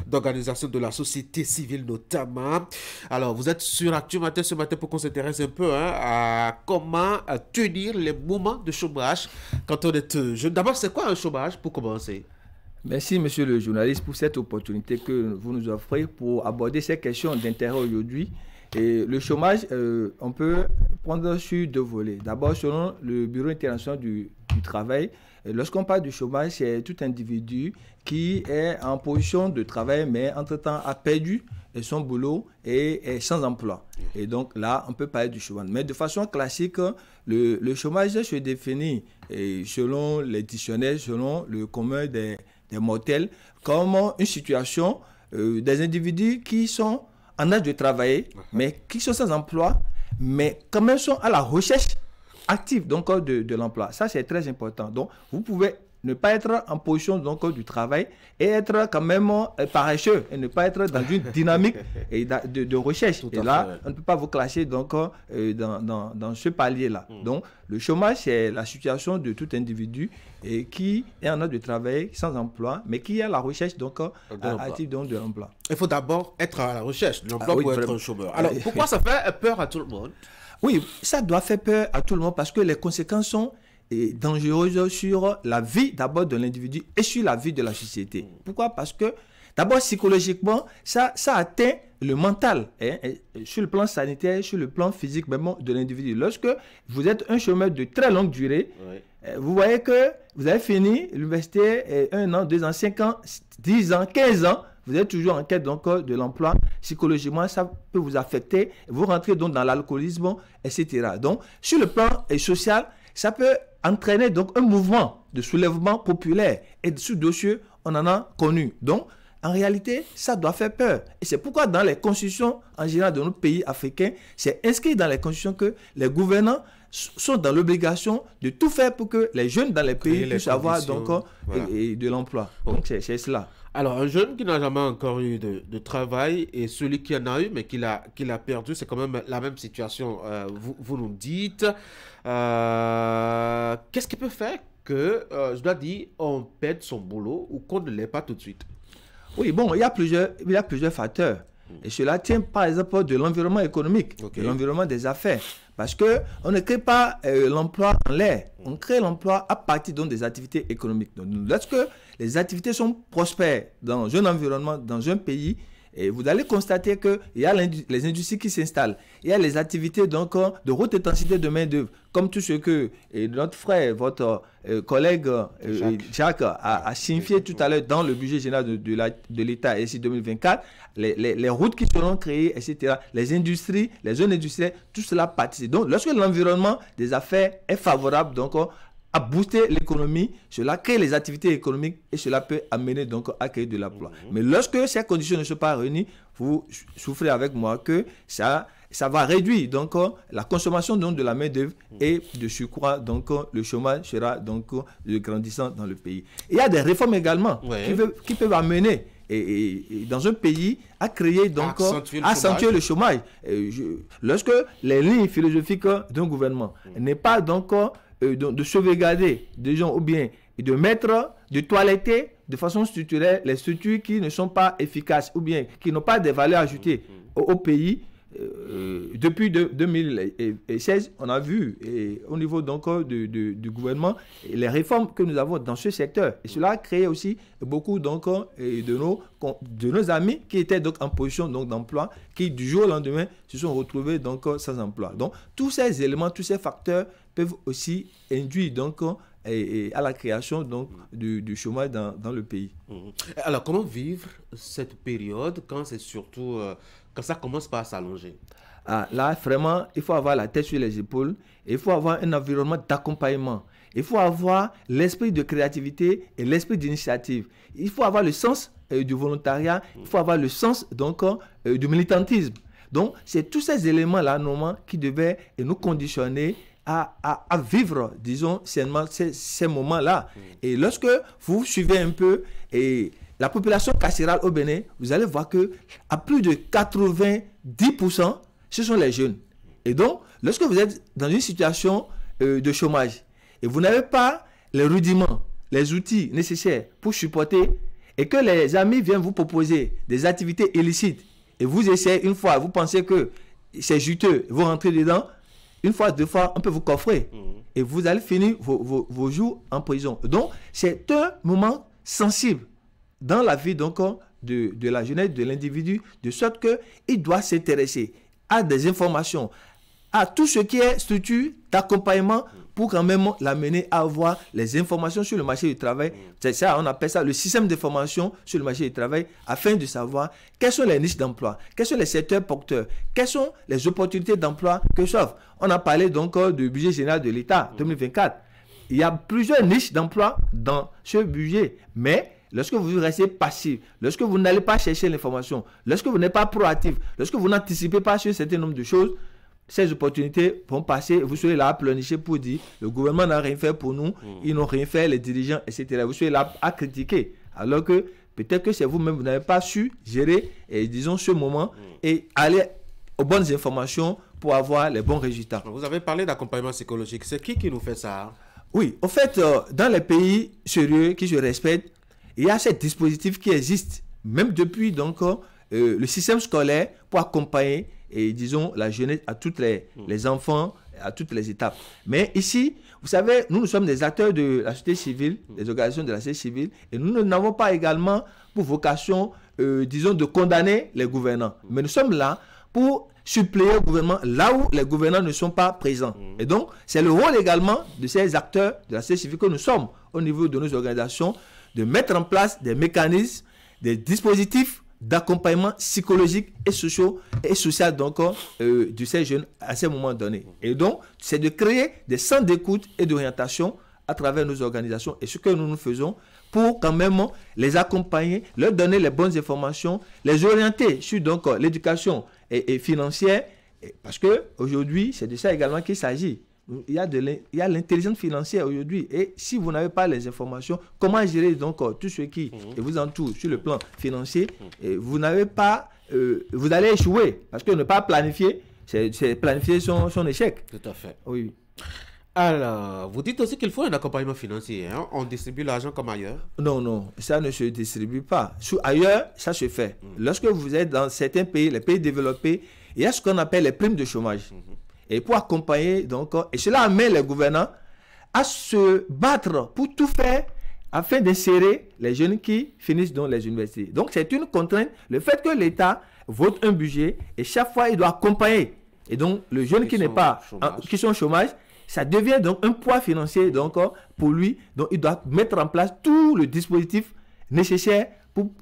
d'organisation de la société civile notamment. Alors, vous êtes sur Actu Matin ce matin pour qu'on s'intéresse un peu à comment tenir les moments de chômage quand on est jeune. D'abord, c'est quoi un chômage pour commencer? Merci, monsieur le journaliste, pour cette opportunité que vous nous offrez pour aborder ces questions d'intérêt aujourd'hui. Et le chômage, on peut prendre sur deux volets. D'abord, selon le Bureau international du travail, lorsqu'on parle du chômage, c'est tout individu qui est en position de travail, mais entre-temps a perdu son boulot et est sans emploi. Et donc là, on peut parler du chômage. Mais de façon classique, le chômage se définit selon les dictionnaires, selon le commun des mortels, comme une situation des individus qui sont en âge de travailler, mais qui sont sans emploi, mais quand même sont à la recherche active donc, de l'emploi. Ça, c'est très important. Donc, vous pouvez ne pas être en position donc, du travail et être quand même paresseux et ne pas être dans une dynamique de recherche. Et là, on ne peut pas vous classer donc, dans ce palier-là. Donc, le chômage, c'est la situation de tout individu qui est en âge de travail sans emploi, mais qui est à la recherche donc, active donc, de l'emploi. Il faut d'abord être à la recherche de l'emploi pour être un chômeur. Alors, pourquoi ça fait peur à tout le monde? Oui, ça doit faire peur à tout le monde parce que les conséquences sont dangereuses sur la vie d'abord de l'individu et sur la vie de la société. Pourquoi? Parce que d'abord psychologiquement, ça atteint le mental, sur le plan sanitaire, sur le plan physique même de l'individu. Lorsque vous êtes un chômeur de très longue durée, vous voyez que vous avez fini l'université 1 an, 2 ans, 5 ans, 10 ans, 15 ans, vous êtes toujours en quête donc, de l'emploi. Psychologiquement, ça peut vous affecter. Vous rentrez donc dans l'alcoolisme, etc. Donc, sur le plan social, ça peut entraîner donc un mouvement de soulèvement populaire. Et sur dossier, on en a connu. Donc, en réalité, ça doit faire peur. Et c'est pourquoi dans les constitutions en général de notre pays africain, c'est inscrit dans les constitutions que les gouvernants sont dans l'obligation de tout faire pour que les jeunes dans les pays puissent avoir donc, de l'emploi. Donc, c'est cela. Alors, un jeune qui n'a jamais encore eu de travail et celui qui en a eu mais qui l'a perdu, c'est quand même la même situation. Vous nous dites, qu'est-ce qui peut faire que, je dois dire, on perde son boulot ou qu'on ne l'ait pas tout de suite? Oui, bon, il y a plusieurs facteurs. Et cela tient par exemple de l'environnement économique, de l'environnement des affaires. Parce qu'on ne crée pas l'emploi en l'air, on crée l'emploi à partir donc, des activités économiques. Donc, lorsque les activités sont prospères dans un environnement, dans un pays, et vous allez constater qu'il y a les industries qui s'installent. Il y a les activités donc, de haute intensité de main-d'œuvre, comme tout ce que notre frère, votre collègue Jacques a signifié tout à l'heure dans le budget général de l'État, ici 2024, les routes qui seront créées, etc., les industries, les zones industrielles, tout cela participe. Donc, lorsque l'environnement des affaires est favorable, donc, à booster l'économie, cela crée les activités économiques et cela peut amener donc à créer de l'emploi. Mais lorsque ces conditions ne sont pas réunies, vous souffrez avec moi que ça ça va réduire donc la consommation donc, de la main-d'œuvre et de surcroît donc le chômage sera donc grandissant dans le pays. Il y a des réformes également qui peuvent amener et dans un pays à créer donc accentuer le chômage. Lorsque les lignes philosophiques d'un gouvernement n'est pas donc de sauvegarder des gens ou bien de mettre, de toiletter de façon structurelle les structures qui ne sont pas efficaces ou bien qui n'ont pas de valeur ajoutée au pays. Depuis 2016, on a vu au niveau donc du gouvernement les réformes que nous avons dans ce secteur. Et cela a créé aussi beaucoup donc de nos amis qui étaient donc en position donc d'emploi, qui du jour au lendemain se sont retrouvés donc sans emploi. Donc tous ces éléments, tous ces facteurs peuvent aussi induire donc à la création donc du chômage dans le pays. Alors comment vivre cette période quand c'est surtout quand ça commence par s'allonger? Là, vraiment, il faut avoir la tête sur les épaules. Il faut avoir un environnement d'accompagnement. Il faut avoir l'esprit de créativité et l'esprit d'initiative. Il faut avoir le sens du volontariat. Il faut avoir le sens donc du militantisme. Donc, c'est tous ces éléments-là, normalement, qui devaient nous conditionner à vivre, disons, ces moments-là. Et lorsque vous suivez un peu la population carcérale au Bénin, vous allez voir que à plus de 90%, ce sont les jeunes. Et donc, lorsque vous êtes dans une situation de chômage et vous n'avez pas les rudiments, les outils nécessaires pour supporter, et que les amis viennent vous proposer des activités illicites, et vous essayez une fois, vous pensez que c'est juteux, vous rentrez dedans, une fois, deux fois, on peut vous coffrer. Et vous allez finir vos jours en prison. Donc, c'est un moment sensible dans la vie donc, de la jeunesse, de l'individu, de sorte qu'il doit s'intéresser à des informations, à tout ce qui est structure d'accompagnement pour quand même l'amener à avoir les informations sur le marché du travail. C'est ça, on appelle ça le système d'information sur le marché du travail, afin de savoir quelles sont les niches d'emploi, quels sont les secteurs porteurs, quelles sont les opportunités d'emploi que s'offrent. On a parlé donc du budget général de l'État 2024. Il y a plusieurs niches d'emploi dans ce budget, mais lorsque vous restez passif, lorsque vous n'allez pas chercher l'information, lorsque vous n'êtes pas proactif, lorsque vous n'anticipez pas sur un certain nombre de choses, ces opportunités vont passer, vous serez là à pleurnicher pour dire le gouvernement n'a rien fait pour nous, ils n'ont rien fait, les dirigeants, etc. Vous serez là à critiquer, alors que peut-être que c'est vous-même, vous n'avez pas su gérer, disons, ce moment et aller aux bonnes informations pour avoir les bons résultats. Vous avez parlé d'accompagnement psychologique, c'est qui nous fait ça? Oui, au fait, dans les pays sérieux qui se respectent, il y a ces dispositifs qui existent, même depuis donc, le système scolaire pour accompagner et disons la jeunesse à toutes les enfants, à toutes les étapes. Mais ici, vous savez, nous sommes des acteurs de la société civile, des organisations de la société civile, et nous n'avons pas également pour vocation, disons, de condamner les gouvernants. Mais nous sommes là pour suppléer au gouvernement là où les gouvernants ne sont pas présents. Et donc, c'est le rôle également de ces acteurs de la société civile que nous sommes au niveau de nos organisations, de mettre en place des mécanismes, des dispositifs d'accompagnement psychologique et social donc de ces jeunes à ces moments donnés. Et donc, c'est de créer des centres d'écoute et d'orientation à travers nos organisations et ce que nous faisons pour quand même les accompagner, leur donner les bonnes informations, les orienter sur donc l'éducation et financière, parce que aujourd'hui c'est de ça également qu'il s'agit. Il y a l'intelligence financière aujourd'hui et si vous n'avez pas les informations, comment gérer donc tout ce qui vous entoure sur le plan financier, vous n'avez pas, vous allez échouer parce que ne pas planifier, c'est planifier son échec. Tout à fait. Oui. Alors, vous dites aussi qu'il faut un accompagnement financier. Hein? On distribue l'argent comme ailleurs? Non, ça ne se distribue pas. Ailleurs, ça se fait. Lorsque vous êtes dans certains pays, les pays développés, il y a ce qu'on appelle les primes de chômage. Et pour accompagner, donc, et cela amène les gouvernants à se battre pour tout faire afin d'insérer les jeunes qui finissent dans les universités. Donc, c'est une contrainte. Le fait que l'État vote un budget et chaque fois, il doit accompagner. Et donc, le jeune qui n'est pas, qui sont au chômage, ça devient donc un poids financier donc, pour lui. Donc, il doit mettre en place tout le dispositif nécessaire pour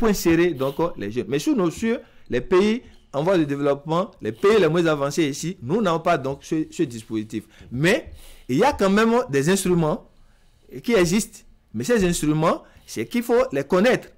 insérer donc, les jeunes. Mais sous nos cieux, les pays en voie de développement, les pays les moins avancés ici, nous n'avons pas donc ce dispositif. Mais il y a quand même des instruments qui existent. Mais ces instruments, c'est qu'il faut les connaître.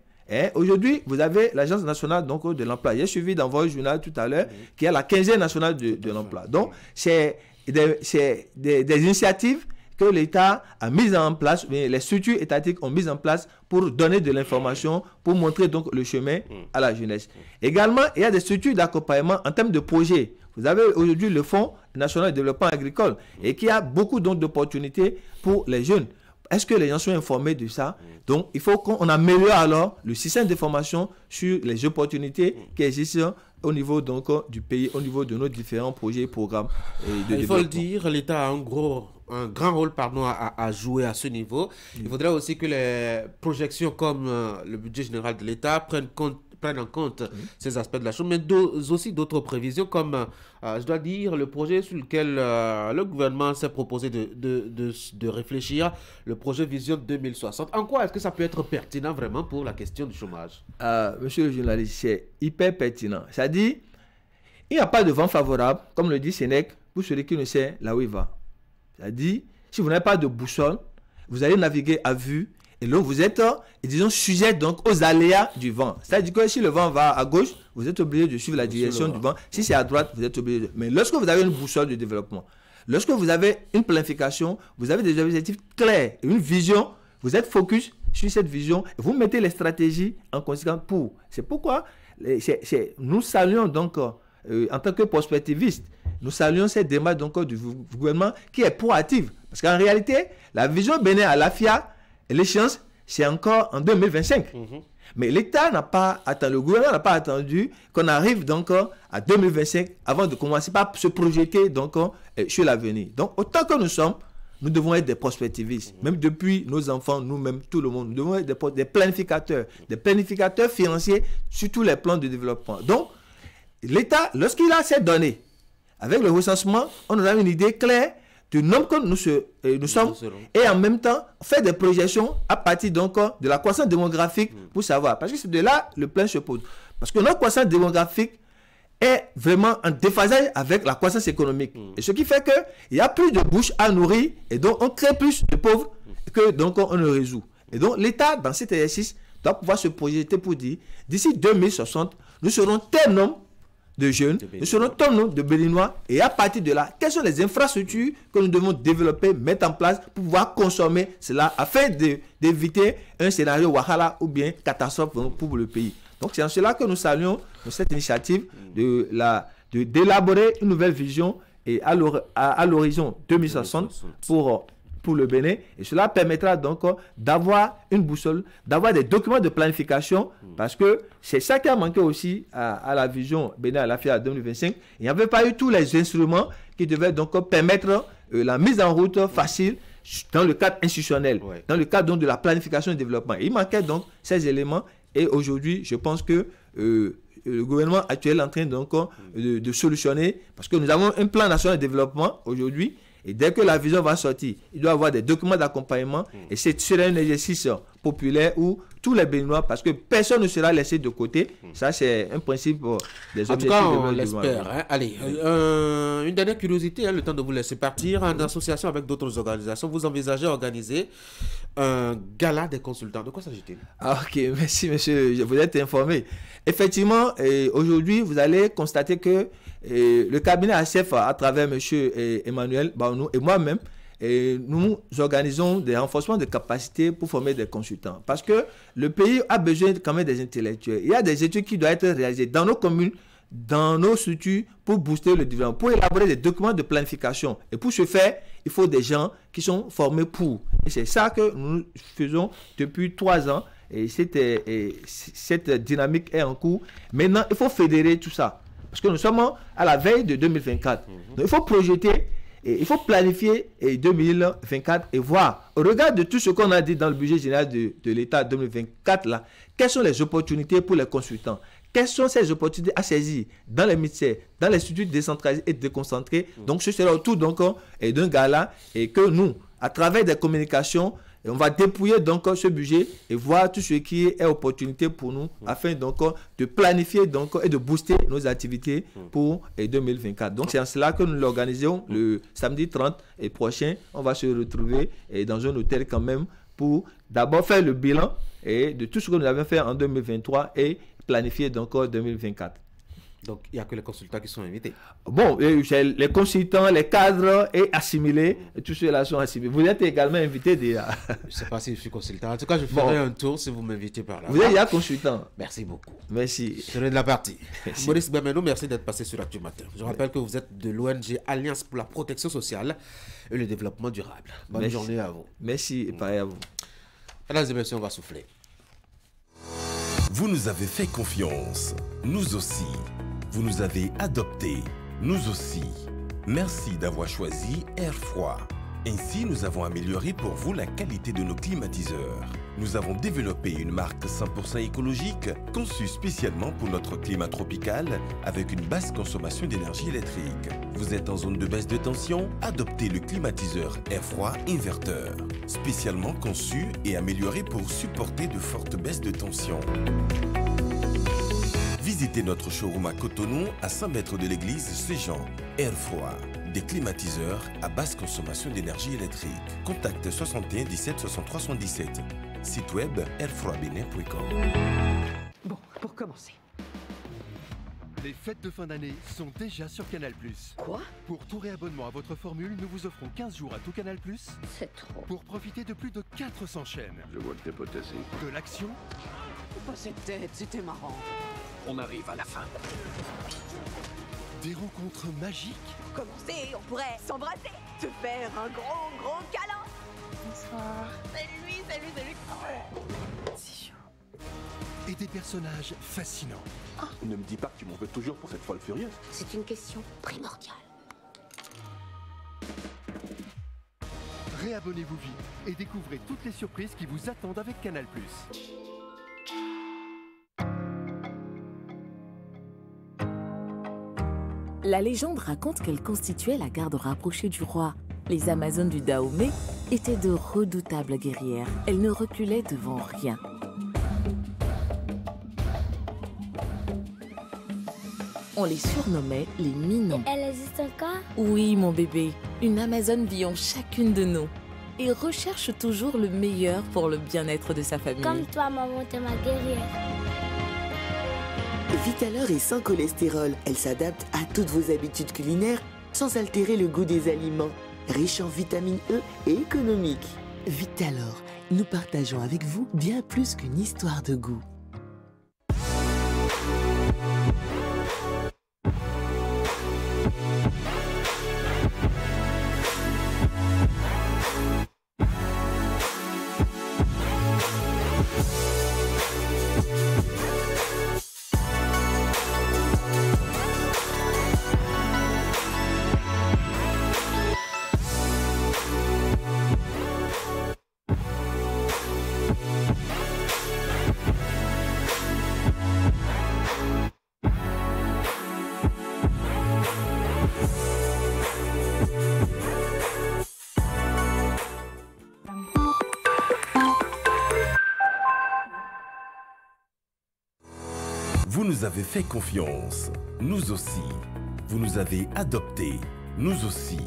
Aujourd'hui, vous avez l'Agence nationale donc, de l'emploi. J'ai suivi dans votre journal tout à l'heure qui est la 15e nationale de l'emploi. Donc, c'est des initiatives que l'État a mises en place, mais les structures étatiques ont mis en place pour donner de l'information, pour montrer donc le chemin à la jeunesse. Également, il y a des structures d'accompagnement en termes de projets. Vous avez aujourd'hui le Fonds national de développement agricole et qui a beaucoup d'opportunités pour les jeunes. Est-ce que les gens sont informés de ça? Donc, il faut qu'on améliore alors le système de formation sur les opportunités qui existent au niveau donc, du pays, au niveau de nos différents projets et programmes de développement. Il faut le dire, l'État a un grand rôle à jouer à ce niveau. Il faudrait aussi que les projections comme le budget général de l'État prennent en compte ces aspects de la chose, mais aussi d'autres prévisions comme, je dois dire, le projet sur lequel le gouvernement s'est proposé de réfléchir, le projet Vision 2060. En quoi est-ce que ça peut être pertinent vraiment pour la question du chômage? Monsieur le journaliste, c'est hyper pertinent. C'est-à-dire, il n'y a pas de vent favorable, comme le dit Sénèque, pour celui qui ne sait là où il va. C'est-à-dire, si vous n'avez pas de boussole, vous allez naviguer à vue. Et donc, vous êtes, disons, sujet donc, aux aléas du vent. C'est-à-dire que si le vent va à gauche, vous êtes obligé de suivre la direction du vent. Si c'est à droite, vous êtes obligé de... Mais lorsque vous avez une boussole de développement, lorsque vous avez une planification, vous avez des objectifs clairs, une vision, vous êtes focus sur cette vision, et vous mettez les stratégies en conséquence pour. C'est pourquoi nous saluons donc, en tant que prospectivistes, nous saluons cette démarche donc, du gouvernement qui est proactive. Parce qu'en réalité, la vision Bénin à l'AFIA, l'échéance, c'est encore en 2025. Mais l'État n'a pas attendu, le gouvernement n'a pas attendu qu'on arrive donc à 2025 avant de commencer par se projeter donc sur l'avenir. Donc, autant que nous sommes, nous devons être des prospectivistes. Même depuis nos enfants, nous-mêmes, tout le monde, nous devons être des planificateurs financiers sur tous les plans de développement. Donc, l'État, lorsqu'il a ces données, avec le recensement, on a une idée claire du nombre que nous sommes et en même temps faire des projections à partir donc de la croissance démographique pour savoir. Parce que c'est de là le plan se pose. Parce que notre croissance démographique est vraiment en déphasage avec la croissance économique. Et ce qui fait qu'il y a plus de bouches à nourrir et donc on crée plus de pauvres que donc on ne résout. Et donc l'État, dans cet exercice, doit pouvoir se projeter pour dire d'ici 2060, nous serons tel nombre de jeunes, nous serons tant nombre de Béninois et à partir de là, quelles sont les infrastructures que nous devons développer, mettre en place pour pouvoir consommer cela afin d'éviter un scénario Wahala ou bien catastrophe pour le pays. Donc c'est en cela que nous saluons cette initiative d'élaborer une nouvelle vision et à l'horizon 2060 pour le Bénin, et cela permettra donc d'avoir une boussole, d'avoir des documents de planification, parce que c'est ça qui a manqué aussi à la vision Bénin à l'AFIA 2025. Il n'y avait pas eu tous les instruments qui devaient donc permettre la mise en route facile dans le cadre institutionnel, dans le cadre donc de la planification et du développement. Il manquait donc ces éléments, et aujourd'hui, je pense que le gouvernement actuel est en train donc de solutionner, parce que nous avons un plan national de développement aujourd'hui. Et dès que la vision va sortir, il doit y avoir des documents d'accompagnement. Et c'est un exercice populaire où tous les Béninois, parce que personne ne sera laissé de côté. Ça, c'est un principe des objectifs. En tout cas, on l'espère. Hein. Allez, une dernière curiosité, le temps de vous laisser partir. En association avec d'autres organisations, vous envisagez organiser un gala des consultants. De quoi s'agit-il? Ok, merci monsieur, vous êtes informé. Effectivement, aujourd'hui, vous allez constater que le cabinet ACF, à travers M. Emmanuel Baounou et moi-même, nous organisons des renforcements de capacités pour former des consultants. Parce que le pays a besoin quand même des intellectuels. Il y a des études qui doivent être réalisées dans nos communes, dans nos structures, pour booster le développement, pour élaborer des documents de planification. Et pour ce faire, il faut des gens qui sont formés pour. Et c'est ça que nous faisons depuis 3 ans. Et cette dynamique est en cours. Maintenant, il faut fédérer tout ça. Parce que nous sommes à la veille de 2024. Donc, il faut projeter, et il faut planifier 2024 et voir, au regard de tout ce qu'on a dit dans le budget général de l'État 2024, là, quelles sont les opportunités pour les consultants? Quelles sont ces opportunités à saisir dans les ministères, dans les structures décentralisées et déconcentrées? Donc, ce sera autour d'un gala et que nous, à travers des communications, et on va dépouiller donc ce budget et voir tout ce qui est opportunité pour nous afin donc de planifier donc et de booster nos activités pour 2024. Donc c'est en cela que nous l'organisons le samedi 30 et prochain. On va se retrouver dans un hôtel quand même pour d'abord faire le bilan et de tout ce que nous avons fait en 2023 et planifié encore 2024. Donc, il n'y a que les consultants qui sont invités. Bon, les consultants, les cadres et assimilés, tous ceux-là sont assimilés. Vous êtes également invités déjà. Je ne sais pas si je suis consultant. En tout cas, je ferai un tour si vous m'invitez par là. Vous êtes déjà consultant. Merci beaucoup. Merci. Je serai de la partie. Maurice Bemeno, merci d'être passé sur Actu Matin. Je rappelle que vous êtes de l'ONG Alliance pour la protection sociale et le développement durable. Bonne journée à vous. Merci et pareil à vous. Mesdames et messieurs, on va souffler. Vous nous avez fait confiance, nous aussi. Vous nous avez adoptés, nous aussi. Merci d'avoir choisi Air Froid. Ainsi, nous avons amélioré pour vous la qualité de nos climatiseurs. Nous avons développé une marque 100% écologique, conçue spécialement pour notre climat tropical, avec une basse consommation d'énergie électrique. Vous êtes en zone de baisse de tension? Adoptez le climatiseur Air Froid Inverteur, spécialement conçu et amélioré pour supporter de fortes baisses de tension. Visitez notre showroom à Cotonou, à 100 mètres de l'église Saint-Jean. Air Froid, des climatiseurs à basse consommation d'énergie électrique. Contacte 61 17 63 77. Site web airfroidbenin.com. Bon, pour commencer. Les fêtes de fin d'année sont déjà sur Canal+. Quoi? Pour tout réabonnement à votre formule, nous vous offrons 15 jours à tout Canal+. C'est trop. Pour profiter de plus de 400 chaînes. Je vois que t'es potassé. De l'action. Pas cette tête, c'était marrant. On arrive à la fin. Des rencontres magiques. Pour commencer, on pourrait s'embrasser, te faire un gros câlin. Bonsoir. Salut. C'est chaud. Et des personnages fascinants. Ne me dis pas que tu m'en veux toujours pour cette folle furieuse. C'est une question primordiale. Réabonnez-vous vite et découvrez toutes les surprises qui vous attendent avec Canal+. La légende raconte qu'elle constituait la garde rapprochée du roi. Les Amazones du Dahomey étaient de redoutables guerrières. Elles ne reculaient devant rien. On les surnommait les Minons. Elle existe encore? Oui, mon bébé. Une Amazone vit en chacune de nous et recherche toujours le meilleur pour le bien-être de sa famille. Comme toi, maman, t'es ma guerrière. Vitalor est sans cholestérol. Elle s'adapte à toutes vos habitudes culinaires sans altérer le goût des aliments. Riche en vitamine E et économique. Vitalor, nous partageons avec vous bien plus qu'une histoire de goût. Vous nous avez fait confiance, nous aussi. Vous nous avez adoptés, nous aussi.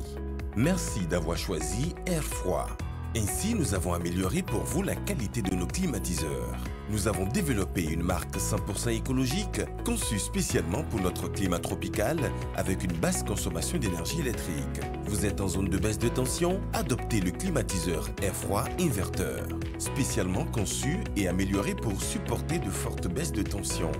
Merci d'avoir choisi Air Froid. Ainsi, nous avons amélioré pour vous la qualité de nos climatiseurs. Nous avons développé une marque 100% écologique, conçue spécialement pour notre climat tropical, avec une basse consommation d'énergie électrique. Vous êtes en zone de baisse de tension? Adoptez le climatiseur Air Froid Inverteur, spécialement conçu et amélioré pour supporter de fortes baisses de tension.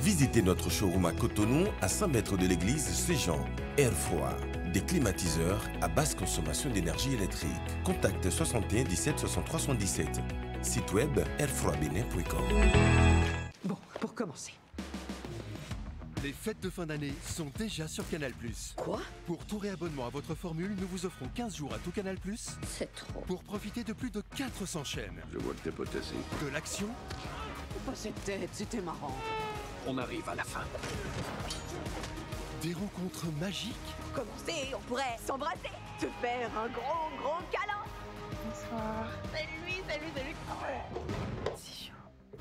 Visitez notre showroom à Cotonou, à 100 mètres de l'église Saint-Jean. Air Froid, des climatiseurs à basse consommation d'énergie électrique. Contacte 61 17 63 77. Site web airfroidbenin.com. Bon, pour commencer. Les fêtes de fin d'année sont déjà sur Canal+. Quoi? Pour tout réabonnement à votre formule, nous vous offrons 15 jours à tout Canal+. C'est trop. Pour profiter de plus de 400 chaînes. Je vois que t'es potassé. De l'action. Pas cette tête, c'était marrant. On arrive à la fin. Des rencontres magiques. Pour commencer, on pourrait s'embrasser, te faire un gros câlin. Bonsoir. Salut. C'est chaud.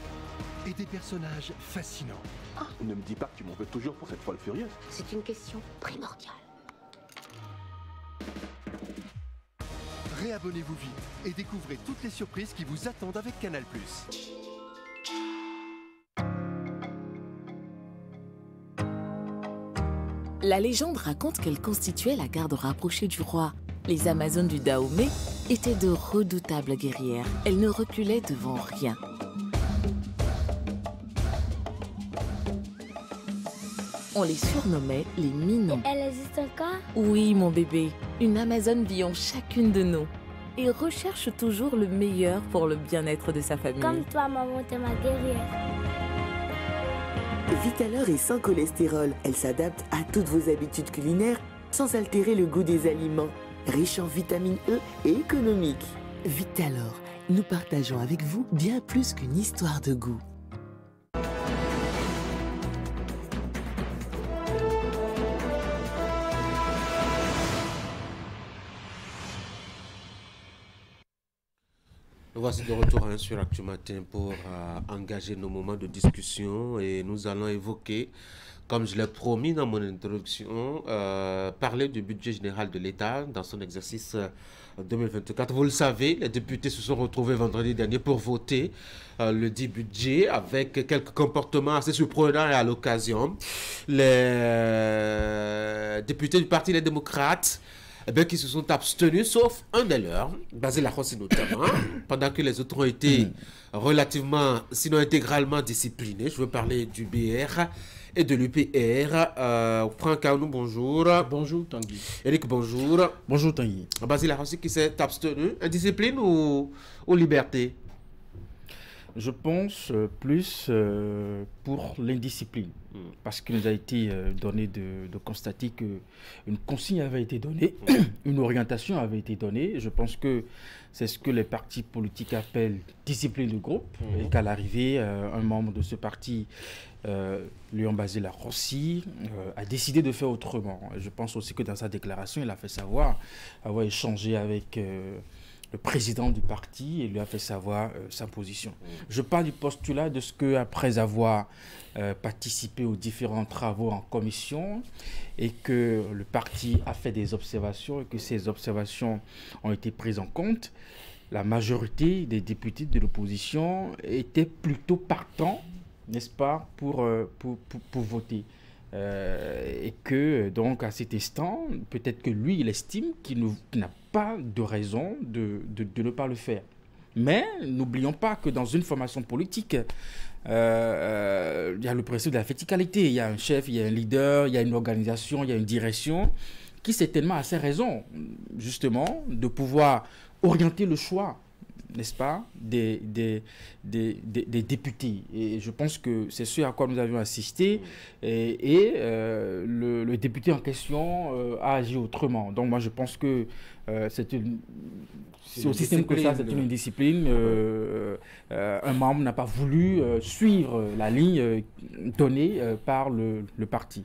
Et des personnages fascinants. Ne me dis pas que tu m'en veux toujours pour cette folle furieuse. C'est une question primordiale. Réabonnez-vous vite et découvrez toutes les surprises qui vous attendent avec Canal+. La légende raconte qu'elle constituait la garde rapprochée du roi. Les Amazones du Dahomey étaient de redoutables guerrières. Elles ne reculaient devant rien. On les surnommait les Minons. Elle existe encore? Oui, mon bébé. Une Amazone vit en chacune de nous et recherche toujours le meilleur pour le bien-être de sa famille. Comme toi, maman, t'es ma guerrière. Vitalor est sans cholestérol. Elle s'adapte à toutes vos habitudes culinaires sans altérer le goût des aliments. Riche en vitamine E et économique. Vitalor, nous partageons avec vous bien plus qu'une histoire de goût. Voici de retour sur Actu Matin pour engager nos moments de discussion et nous allons évoquer, comme je l'ai promis dans mon introduction, parler du budget général de l'État dans son exercice 2024. Vous le savez, les députés se sont retrouvés vendredi dernier pour voter le dit budget avec quelques comportements assez surprenants et à l'occasion. Les députés du Parti Les Démocrates qui se sont abstenus, sauf un des leurs, Basil Arrossi notamment, pendant que les autres ont été relativement, sinon intégralement disciplinés. Je veux parler du BR et de l'UPR. Franck Aounou, bonjour. Bonjour Tanguy. Eric, bonjour. Bonjour Tanguy. Basil Arrossi qui s'est abstenu, indiscipline ou liberté? Je pense plus pour l'indiscipline, parce qu'il nous a été donné de constater qu'une consigne avait été donnée, une orientation avait été donnée. Je pense que c'est ce que les partis politiques appellent discipline de groupe, et qu'à l'arrivée, un membre de ce parti, Léon Basil Arrossi, a décidé de faire autrement. Je pense aussi que dans sa déclaration, il a fait savoir avoir échangé avec le président du parti et lui a fait savoir sa position. Je parle du postulat de ce que, après avoir participé aux différents travaux en commission et que le parti a fait des observations et que ces observations ont été prises en compte, la majorité des députés de l'opposition étaient plutôt partants, n'est-ce pas, pour voter. Et que donc à cet instant, peut-être que lui, il estime qu'il n'a pas de raison de ne pas le faire. Mais n'oublions pas que dans une formation politique, il y a le principe de la verticalité. Il y a un chef, il y a un leader, il y a une organisation, il y a une direction qui certainement a ses raisons, justement, de pouvoir orienter le choix, n'est-ce pas, des députés. Et je pense que c'est ce à quoi nous avions assisté. Et le député en question a agi autrement. Donc moi, je pense que c'est aussi simple que ça, c'est une discipline. Un membre n'a pas voulu suivre la ligne donnée par le parti.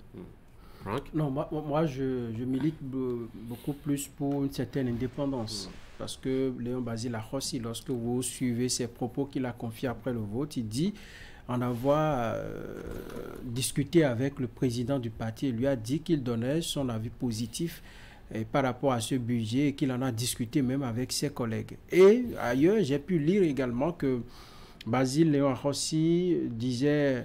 Non, moi je milite beaucoup plus pour une certaine indépendance. Parce que Léon Basil Arrossi, lorsque vous suivez ses propos qu'il a confiés après le vote, il dit en avoir discuté avec le président du parti. Il lui a dit qu'il donnait son avis positif par rapport à ce budget et qu'il en a discuté même avec ses collègues. Et ailleurs, j'ai pu lire également que Basil Léon Arrossi disait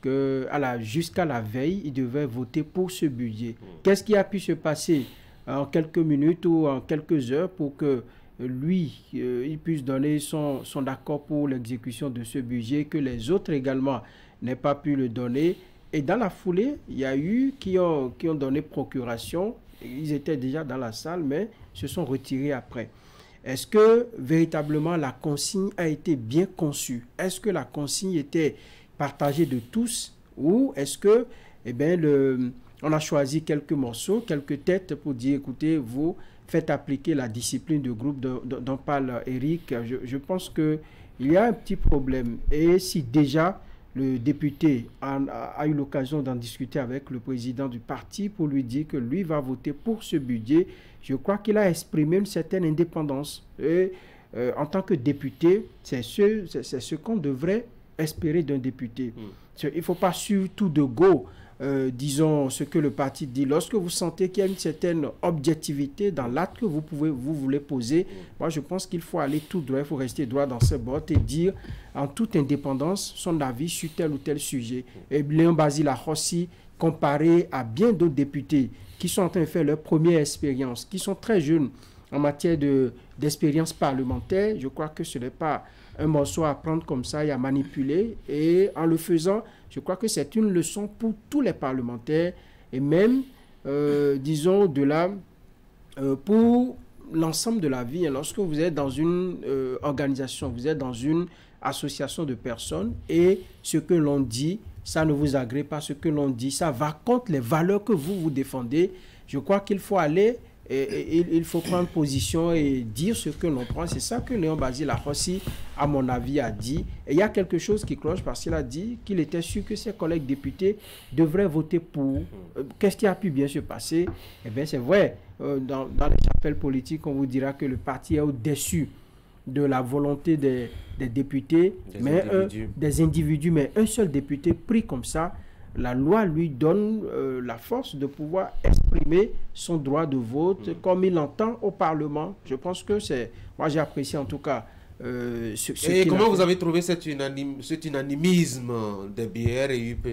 que jusqu'à la veille, il devait voter pour ce budget. Qu'est-ce qui a pu se passer en quelques minutes ou en quelques heures pour que lui, il puisse donner son accord pour l'exécution de ce budget, que les autres également n'aient pas pu le donner. Et dans la foulée, il y a eu qui ont donné procuration. Ils étaient déjà dans la salle, mais se sont retirés après. Est-ce que véritablement la consigne a été bien conçue? Est-ce que la consigne était partagée de tous? Ou est-ce que, on a choisi quelques morceaux, quelques têtes pour dire, écoutez, vous faites appliquer la discipline de groupe dont parle Eric. Je pense qu'il y a un petit problème. Et si déjà le député a eu l'occasion d'en discuter avec le président du parti pour lui dire que lui va voter pour ce budget, je crois qu'il a exprimé une certaine indépendance. Et en tant que député, c'est ce qu'on devrait espérer d'un député. Il ne faut pas suivre tout de go disons, ce que le parti dit, lorsque vous sentez qu'il y a une certaine objectivité dans l'acte que vous voulez poser, moi je pense qu'il faut aller tout droit, il faut rester droit dans ses bottes et dire en toute indépendance son avis sur tel ou tel sujet. Et Léon Basile Rossi, comparé à bien d'autres députés qui sont en train de faire leur première expérience, qui sont très jeunes en matière d'expérience parlementaire, je crois que ce n'est pas un morceau à prendre comme ça et à manipuler. Et en le faisant, je crois que c'est une leçon pour tous les parlementaires et même, disons, au-delà, pour l'ensemble de la vie. Lorsque vous êtes dans une organisation, vous êtes dans une association de personnes et ce que l'on dit, ça ne vous agrée pas, ce que l'on dit, ça va contre les valeurs que vous défendez. Je crois qu'il faut aller et il faut prendre position et dire ce que l'on prend. C'est ça que Léon Basile Rossi, à mon avis, a dit. Et il y a quelque chose qui cloche parce qu'il a dit qu'il était sûr que ses collègues députés devraient voter pour. Qu'est-ce qui a pu bien se passer? Eh bien, c'est vrai, dans les chapelles politiques, on vous dira que le parti est au-dessus de la volonté des députés, des individus, mais un seul député pris comme ça, la loi lui donne la force de pouvoir exprimer son droit de vote comme il l'entend au Parlement. Je pense que c'est... Moi, j'ai apprécié en tout cas Et comment vous avez trouvé cet unanimisme des BR et UP?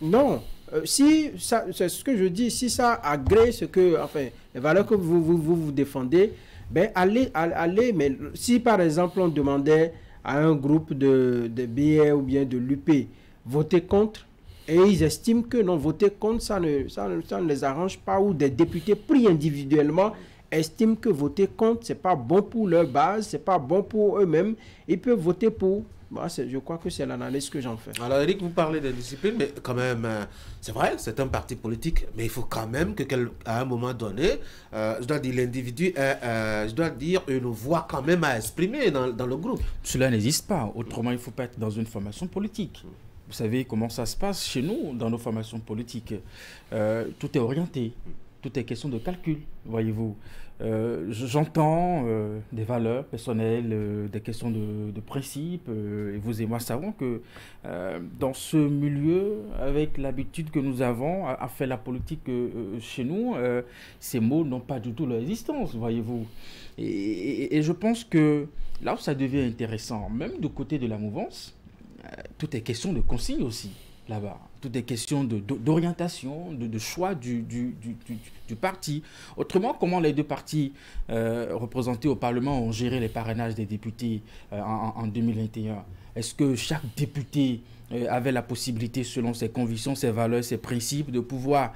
Non. Si ça, c'est ce que je dis, si ça agrée ce que, enfin, les valeurs que vous défendez, ben allez, mais si par exemple on demandait à un groupe de BR ou bien de l'UP voter contre, et ils estiment que non, voter contre, ça ne les arrange pas, ou des députés pris individuellement estiment que voter contre, c'est pas bon pour leur base, c'est pas bon pour eux-mêmes, ils peuvent voter pour. Moi, je crois que c'est l'analyse que j'en fais. Alors Eric, vous parlez de discipline, mais quand même, c'est vrai, c'est un parti politique, mais il faut quand même qu'à un moment donné, je dois dire l'individu, je dois dire une voix quand même à exprimer dans le groupe. Cela n'existe pas, autrement il ne faut pas être dans une formation politique. Vous savez comment ça se passe chez nous, dans nos formations politiques. Tout est orienté, tout est question de calcul, voyez-vous. J'entends des valeurs personnelles, des questions de principe, et vous et moi savons que dans ce milieu, avec l'habitude que nous avons à faire la politique chez nous, ces mots n'ont pas du tout leur existence, voyez-vous. Et je pense que là où ça devient intéressant, même du côté de la mouvance, tout est question de consigne aussi, là-bas. Tout est question d'orientation, de choix du parti. Autrement, comment les deux partis représentés au Parlement ont géré les parrainages des députés en 2021? Est-ce que chaque député avait la possibilité, selon ses convictions, ses valeurs, ses principes, de pouvoir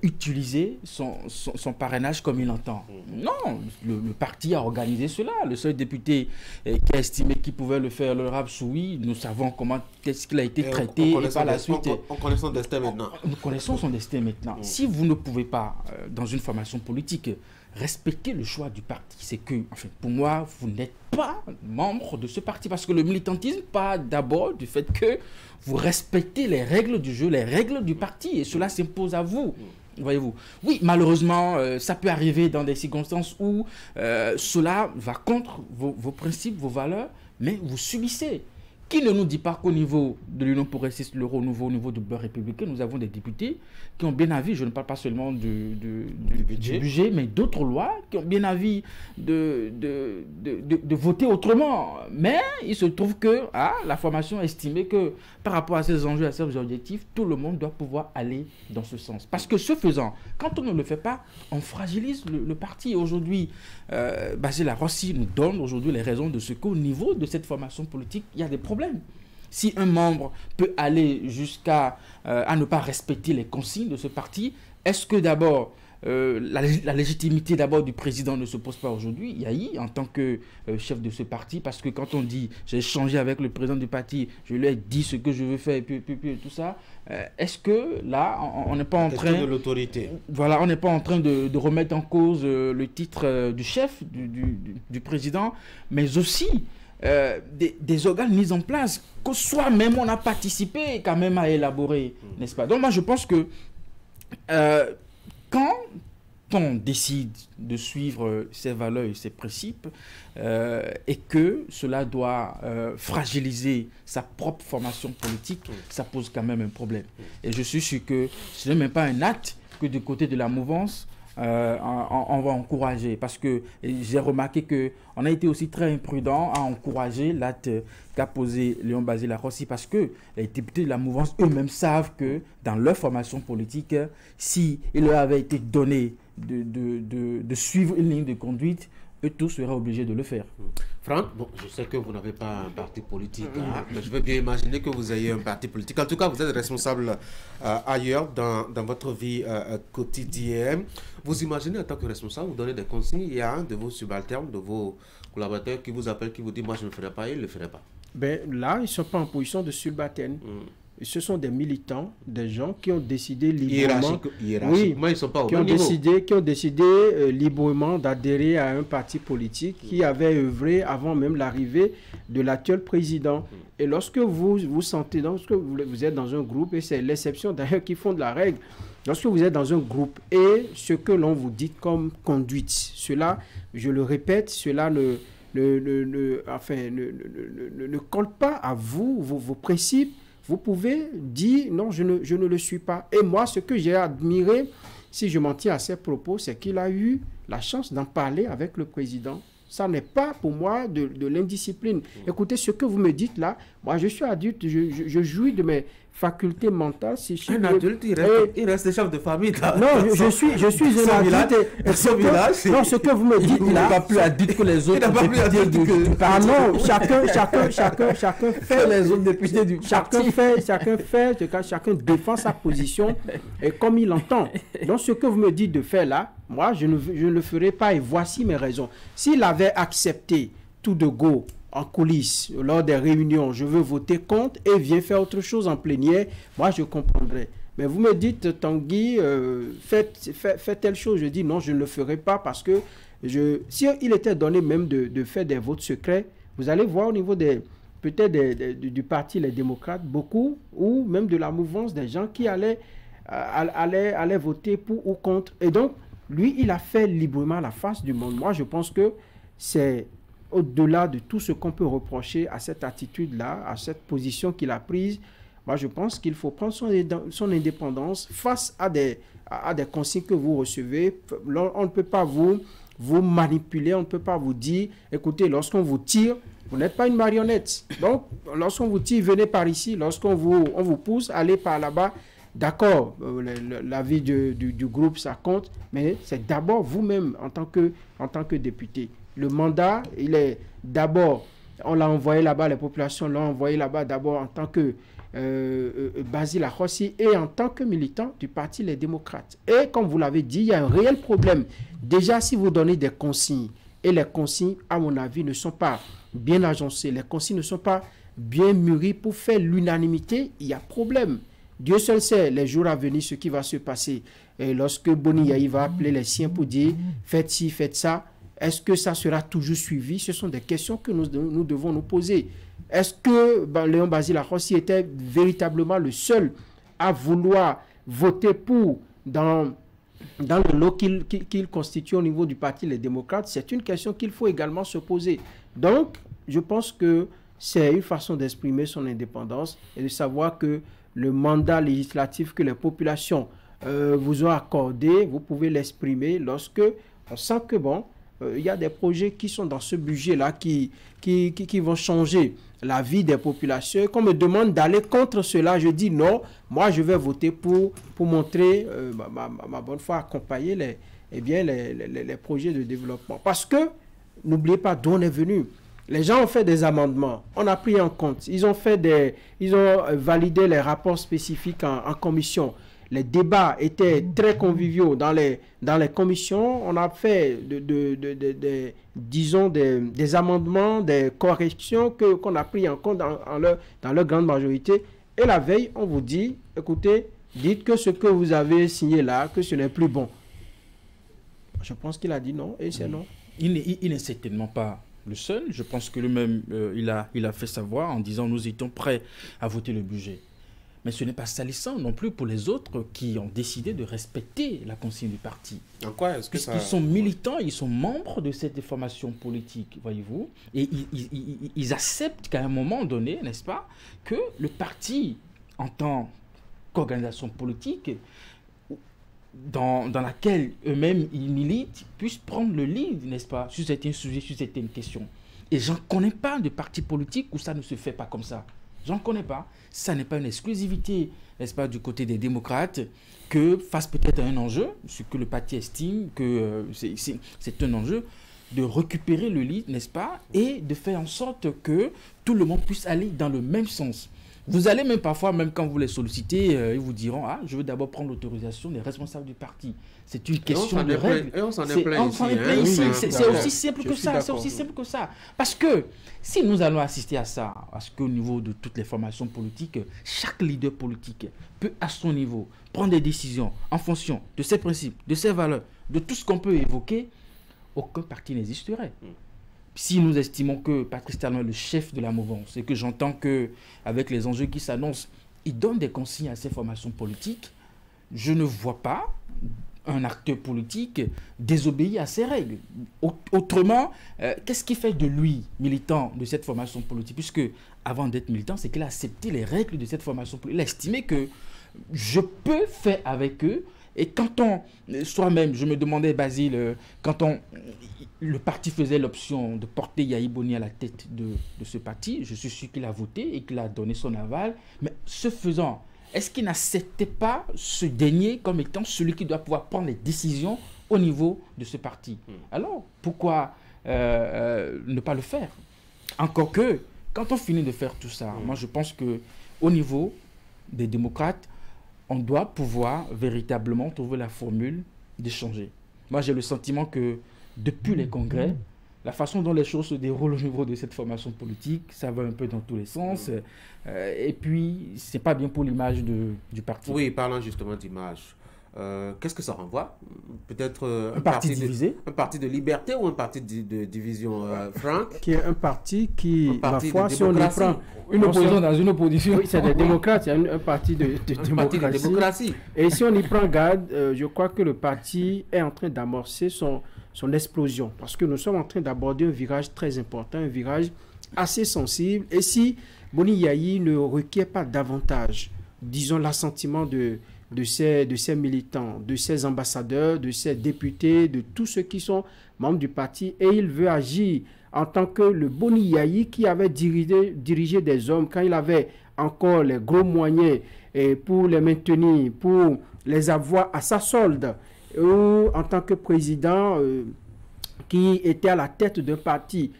utiliser son parrainage comme il entend? Non, le parti a organisé cela. Le seul député qui a estimé qu'il pouvait le faire, le Rab Soui, nous savons comment qu'est-ce qu'il a été traité et par la suite. On connaît son destin maintenant. Nous connaissons son destin maintenant. Si vous ne pouvez pas, dans une formation politique, respecter le choix du parti, c'est que, enfin, pour moi, vous n'êtes pas membre de ce parti, parce que le militantisme part d'abord du fait que vous respectez les règles du jeu, les règles du parti, et cela s'impose à vous. Voyez-vous. Oui, malheureusement, ça peut arriver dans des circonstances où cela va contre vos principes, vos valeurs, mais vous subissez. Qui ne nous dit pas qu'au niveau de l'Union progressiste, le renouveau, au niveau du bloc républicain, nous avons des députés qui ont bien avis, je ne parle pas seulement du budget, mais d'autres lois qui ont bien avis de voter autrement. Mais il se trouve que la formation a estimé que par rapport à ces enjeux, à ces objectifs, tout le monde doit pouvoir aller dans ce sens. Parce que ce faisant, quand on ne le fait pas, on fragilise le parti. Aujourd'hui, Basile Rossi nous donne aujourd'hui les raisons de ce qu'au niveau de cette formation politique, il y a des problèmes. Si un membre peut aller jusqu'à à ne pas respecter les consignes de ce parti, est-ce que d'abord la légitimité d'abord du président ne se pose pas aujourd'hui, Yahi, en tant que chef de ce parti? Parce que quand on dit j'ai échangé avec le président du parti, je lui ai dit ce que je veux faire et puis tout ça, est-ce que là on n'est pas en train de l'autorité, voilà, on n'est pas en train de remettre en cause le titre du chef du président, mais aussi des organes mis en place que soi-même on a participé quand même à élaborer, n'est-ce pas? Donc moi je pense que quand camp décide de suivre ses valeurs et ses principes et que cela doit fragiliser sa propre formation politique, ça pose quand même un problème. Et je suis sûr que ce n'est même pas un acte que du côté de la mouvance, on va encourager, parce que j'ai remarqué qu'on a été aussi très imprudent à encourager l'acte qu'a posé Léon Basil Rossi, parce que les députés de la mouvance eux-mêmes savent que dans leur formation politique, si il leur avait été donné de suivre une ligne de conduite, eux tous seraient obligés de le faire. Franck, bon, je sais que vous n'avez pas un parti politique, mais je veux bien imaginer que vous ayez un parti politique. En tout cas, vous êtes responsable ailleurs dans votre vie quotidienne. Vous imaginez en tant que responsable, vous donnez des consignes, il y a un de vos subalternes, de vos collaborateurs qui vous appelle, qui vous dit « moi je ne le ferai pas », il ne le ferait pas. Ben, là, ils ne sont pas en position de subalterne. Ce sont des militants, des gens qui ont décidé librement, hiérarchiquement, ils sont pas au même niveau. Qui ont décidé librement d'adhérer à un parti politique qui avait œuvré avant même l'arrivée de l'actuel président. Et lorsque vous sentez, lorsque vous êtes dans un groupe, et c'est l'exception d'ailleurs qui fonde la règle, lorsque vous êtes dans un groupe et ce que l'on vous dit comme conduite, cela, je le répète, cela ne colle pas à vous, vos principes, vous pouvez dire non, je ne le suis pas. Et moi, ce que j'ai admiré, si je m'en tiens à ses propos, c'est qu'il a eu la chance d'en parler avec le président. Ça n'est pas pour moi de l'indiscipline. Écoutez, ce que vous me dites là, moi je suis adulte, je jouis de mes facultés mentales. Si un adulte, il reste chef de famille. Non, je suis un adulte. Non, ce que vous me dites là... Il n'est pas plus adulte que les autres. Il n'est pas plus adulte que... Pardon, chacun fait... les autres députés du parti. Chacun défend sa position et comme il entend. Donc ce que vous me dites de faire là, moi je ne le ferai pas et voici mes raisons. S'il avait accepté tout de go en coulisses, lors des réunions, je veux voter contre et vient faire autre chose en plénière, moi je comprendrais. Mais vous me dites, Tanguy, faites telle chose. Je dis non, je ne le ferai pas parce que si il était donné même de faire des votes secrets, vous allez voir au niveau peut-être du parti Les Démocrates, beaucoup, ou même de la mouvance, des gens qui allaient voter pour ou contre. Et donc, lui, il a fait librement la face du monde. Moi, je pense que c'est au-delà de tout ce qu'on peut reprocher à cette attitude-là, à cette position qu'il a prise. Moi, je pense qu'il faut prendre son indépendance face à des consignes que vous recevez. On ne peut pas vous manipuler, on ne peut pas vous dire, écoutez, lorsqu'on vous tire, vous n'êtes pas une marionnette. Donc, lorsqu'on vous tire, venez par ici. Lorsqu'on vous pousse, allez par là-bas. D'accord, l'avis du groupe, ça compte, mais c'est d'abord vous-même en tant que député. Le mandat, il est d'abord, on l'a envoyé là-bas, les populations l'ont envoyé là-bas d'abord en tant que Basil Rossi et en tant que militant du parti Les Démocrates. Et comme vous l'avez dit, il y a un réel problème. Déjà, si vous donnez des consignes, et les consignes, à mon avis, ne sont pas bien agencées, les consignes ne sont pas bien mûries pour faire l'unanimité, il y a problème. Dieu seul sait les jours à venir ce qui va se passer. Et lorsque Boni Yahi va appeler les siens pour dire faites ci, faites ça, est-ce que ça sera toujours suivi? Ce sont des questions que nous devons nous poser. Est-ce que Léon Basil Rossi était véritablement le seul à vouloir voter pour dans le lot qu'il constitue au niveau du parti Les Démocrates? C'est une question qu'il faut également se poser. Donc, je pense que c'est une façon d'exprimer son indépendance et de savoir que le mandat législatif que les populations vous ont accordé, vous pouvez l'exprimer lorsque on sent que il y a des projets qui sont dans ce budget-là qui vont changer la vie des populations. Qu'on me demande d'aller contre cela, je dis non, moi je vais voter pour montrer ma bonne foi, accompagner les projets de développement. Parce que, n'oubliez pas d'où on est venu. Les gens ont fait des amendements, on a pris en compte, ils ont validé les rapports spécifiques en commission. Les débats étaient très conviviaux dans les commissions. On a fait des amendements, des corrections qu'on a pris en compte dans leur grande majorité. Et la veille, on vous dit, écoutez, dites que ce que vous avez signé là, que ce n'est plus bon. Je pense qu'il a dit non, et c'est non. Il n'est certainement pas le seul. Je pense que lui-même, il a fait savoir en disant nous étions prêts à voter le budget. Mais ce n'est pas salissant non plus pour les autres qui ont décidé de respecter la consigne du parti. En quoi est-ce que ça... Ils sont militants, ils sont membres de cette formation politique, voyez-vous, et ils acceptent qu'à un moment donné, n'est-ce pas, que le parti, en tant qu'organisation politique, dans laquelle eux-mêmes ils militent, puisse prendre le lead, n'est-ce pas, sur certains sujets, sur certaines questions. Et j'en connais pas de parti politique où ça ne se fait pas comme ça. J'en connais pas. Ça n'est pas une exclusivité, n'est-ce pas, du côté des démocrates, que face peut-être à un enjeu, ce que le parti estime que c'est un enjeu, de récupérer le lead, n'est-ce pas, et de faire en sorte que tout le monde puisse aller dans le même sens. Vous allez même parfois, même quand vous les sollicitez, ils vous diront « Ah, je veux d'abord prendre l'autorisation des responsables du parti. » C'est une question de règle. Et on s'en est plein ici. C'est aussi simple que ça. C'est aussi simple que ça. Parce que si nous allons assister à ça, parce qu'au niveau de toutes les formations politiques, chaque leader politique peut à son niveau prendre des décisions en fonction de ses principes, de ses valeurs, de tout ce qu'on peut évoquer, aucun parti n'existerait. Si nous estimons que Patrice Talon est le chef de la mouvance et que j'entends qu'avec les enjeux qui s'annoncent, il donne des consignes à ces formations politiques, je ne vois pas un acteur politique désobéir à ces règles. Autrement, qu'est-ce qui fait de lui militant de cette formation politique? Puisque avant d'être militant, c'est qu'il a accepté les règles de cette formation politique. Il a estimé que je peux faire avec eux. Et quand soi-même, je me demandais, Basile, quand le parti faisait l'option de porter Yahi Boni à la tête de ce parti, je suis sûr qu'il a voté et qu'il a donné son aval. Mais ce faisant, est-ce qu'il n'acceptait pas ce dernier comme étant celui qui doit pouvoir prendre les décisions au niveau de ce parti? Alors, pourquoi ne pas le faire? Encore que, quand on finit de faire tout ça, moi je pense qu'au niveau des démocrates, on doit pouvoir véritablement trouver la formule d'échanger. Moi, j'ai le sentiment que depuis les congrès, la façon dont les choses se déroulent au niveau de cette formation politique, ça va un peu dans tous les sens. Et puis, c'est pas bien pour l'image du parti. Oui, parlant justement d'image. Qu'est-ce que ça renvoie? Peut-être un parti divisé, un parti de liberté ou un parti de division, Franck? Qui est un parti qui, ma foi, si on y prend une opposition dans une opposition. Oui, c'est des démocrates, il y a un parti de démocratie. Et si on y prend garde, je crois que le parti est en train d'amorcer son explosion. Parce que nous sommes en train d'aborder un virage très important, un virage assez sensible. Et si Boni Yahi ne requiert pas davantage, disons, l'assentiment de ces militants, de ces ambassadeurs, de ces députés, de tous ceux qui sont membres du parti, et il veut agir en tant que le Boni Yahi qui avait dirigé des hommes quand il avait encore les gros moyens pour les maintenir, pour les avoir à sa solde, ou en tant que président qui était à la tête d'un parti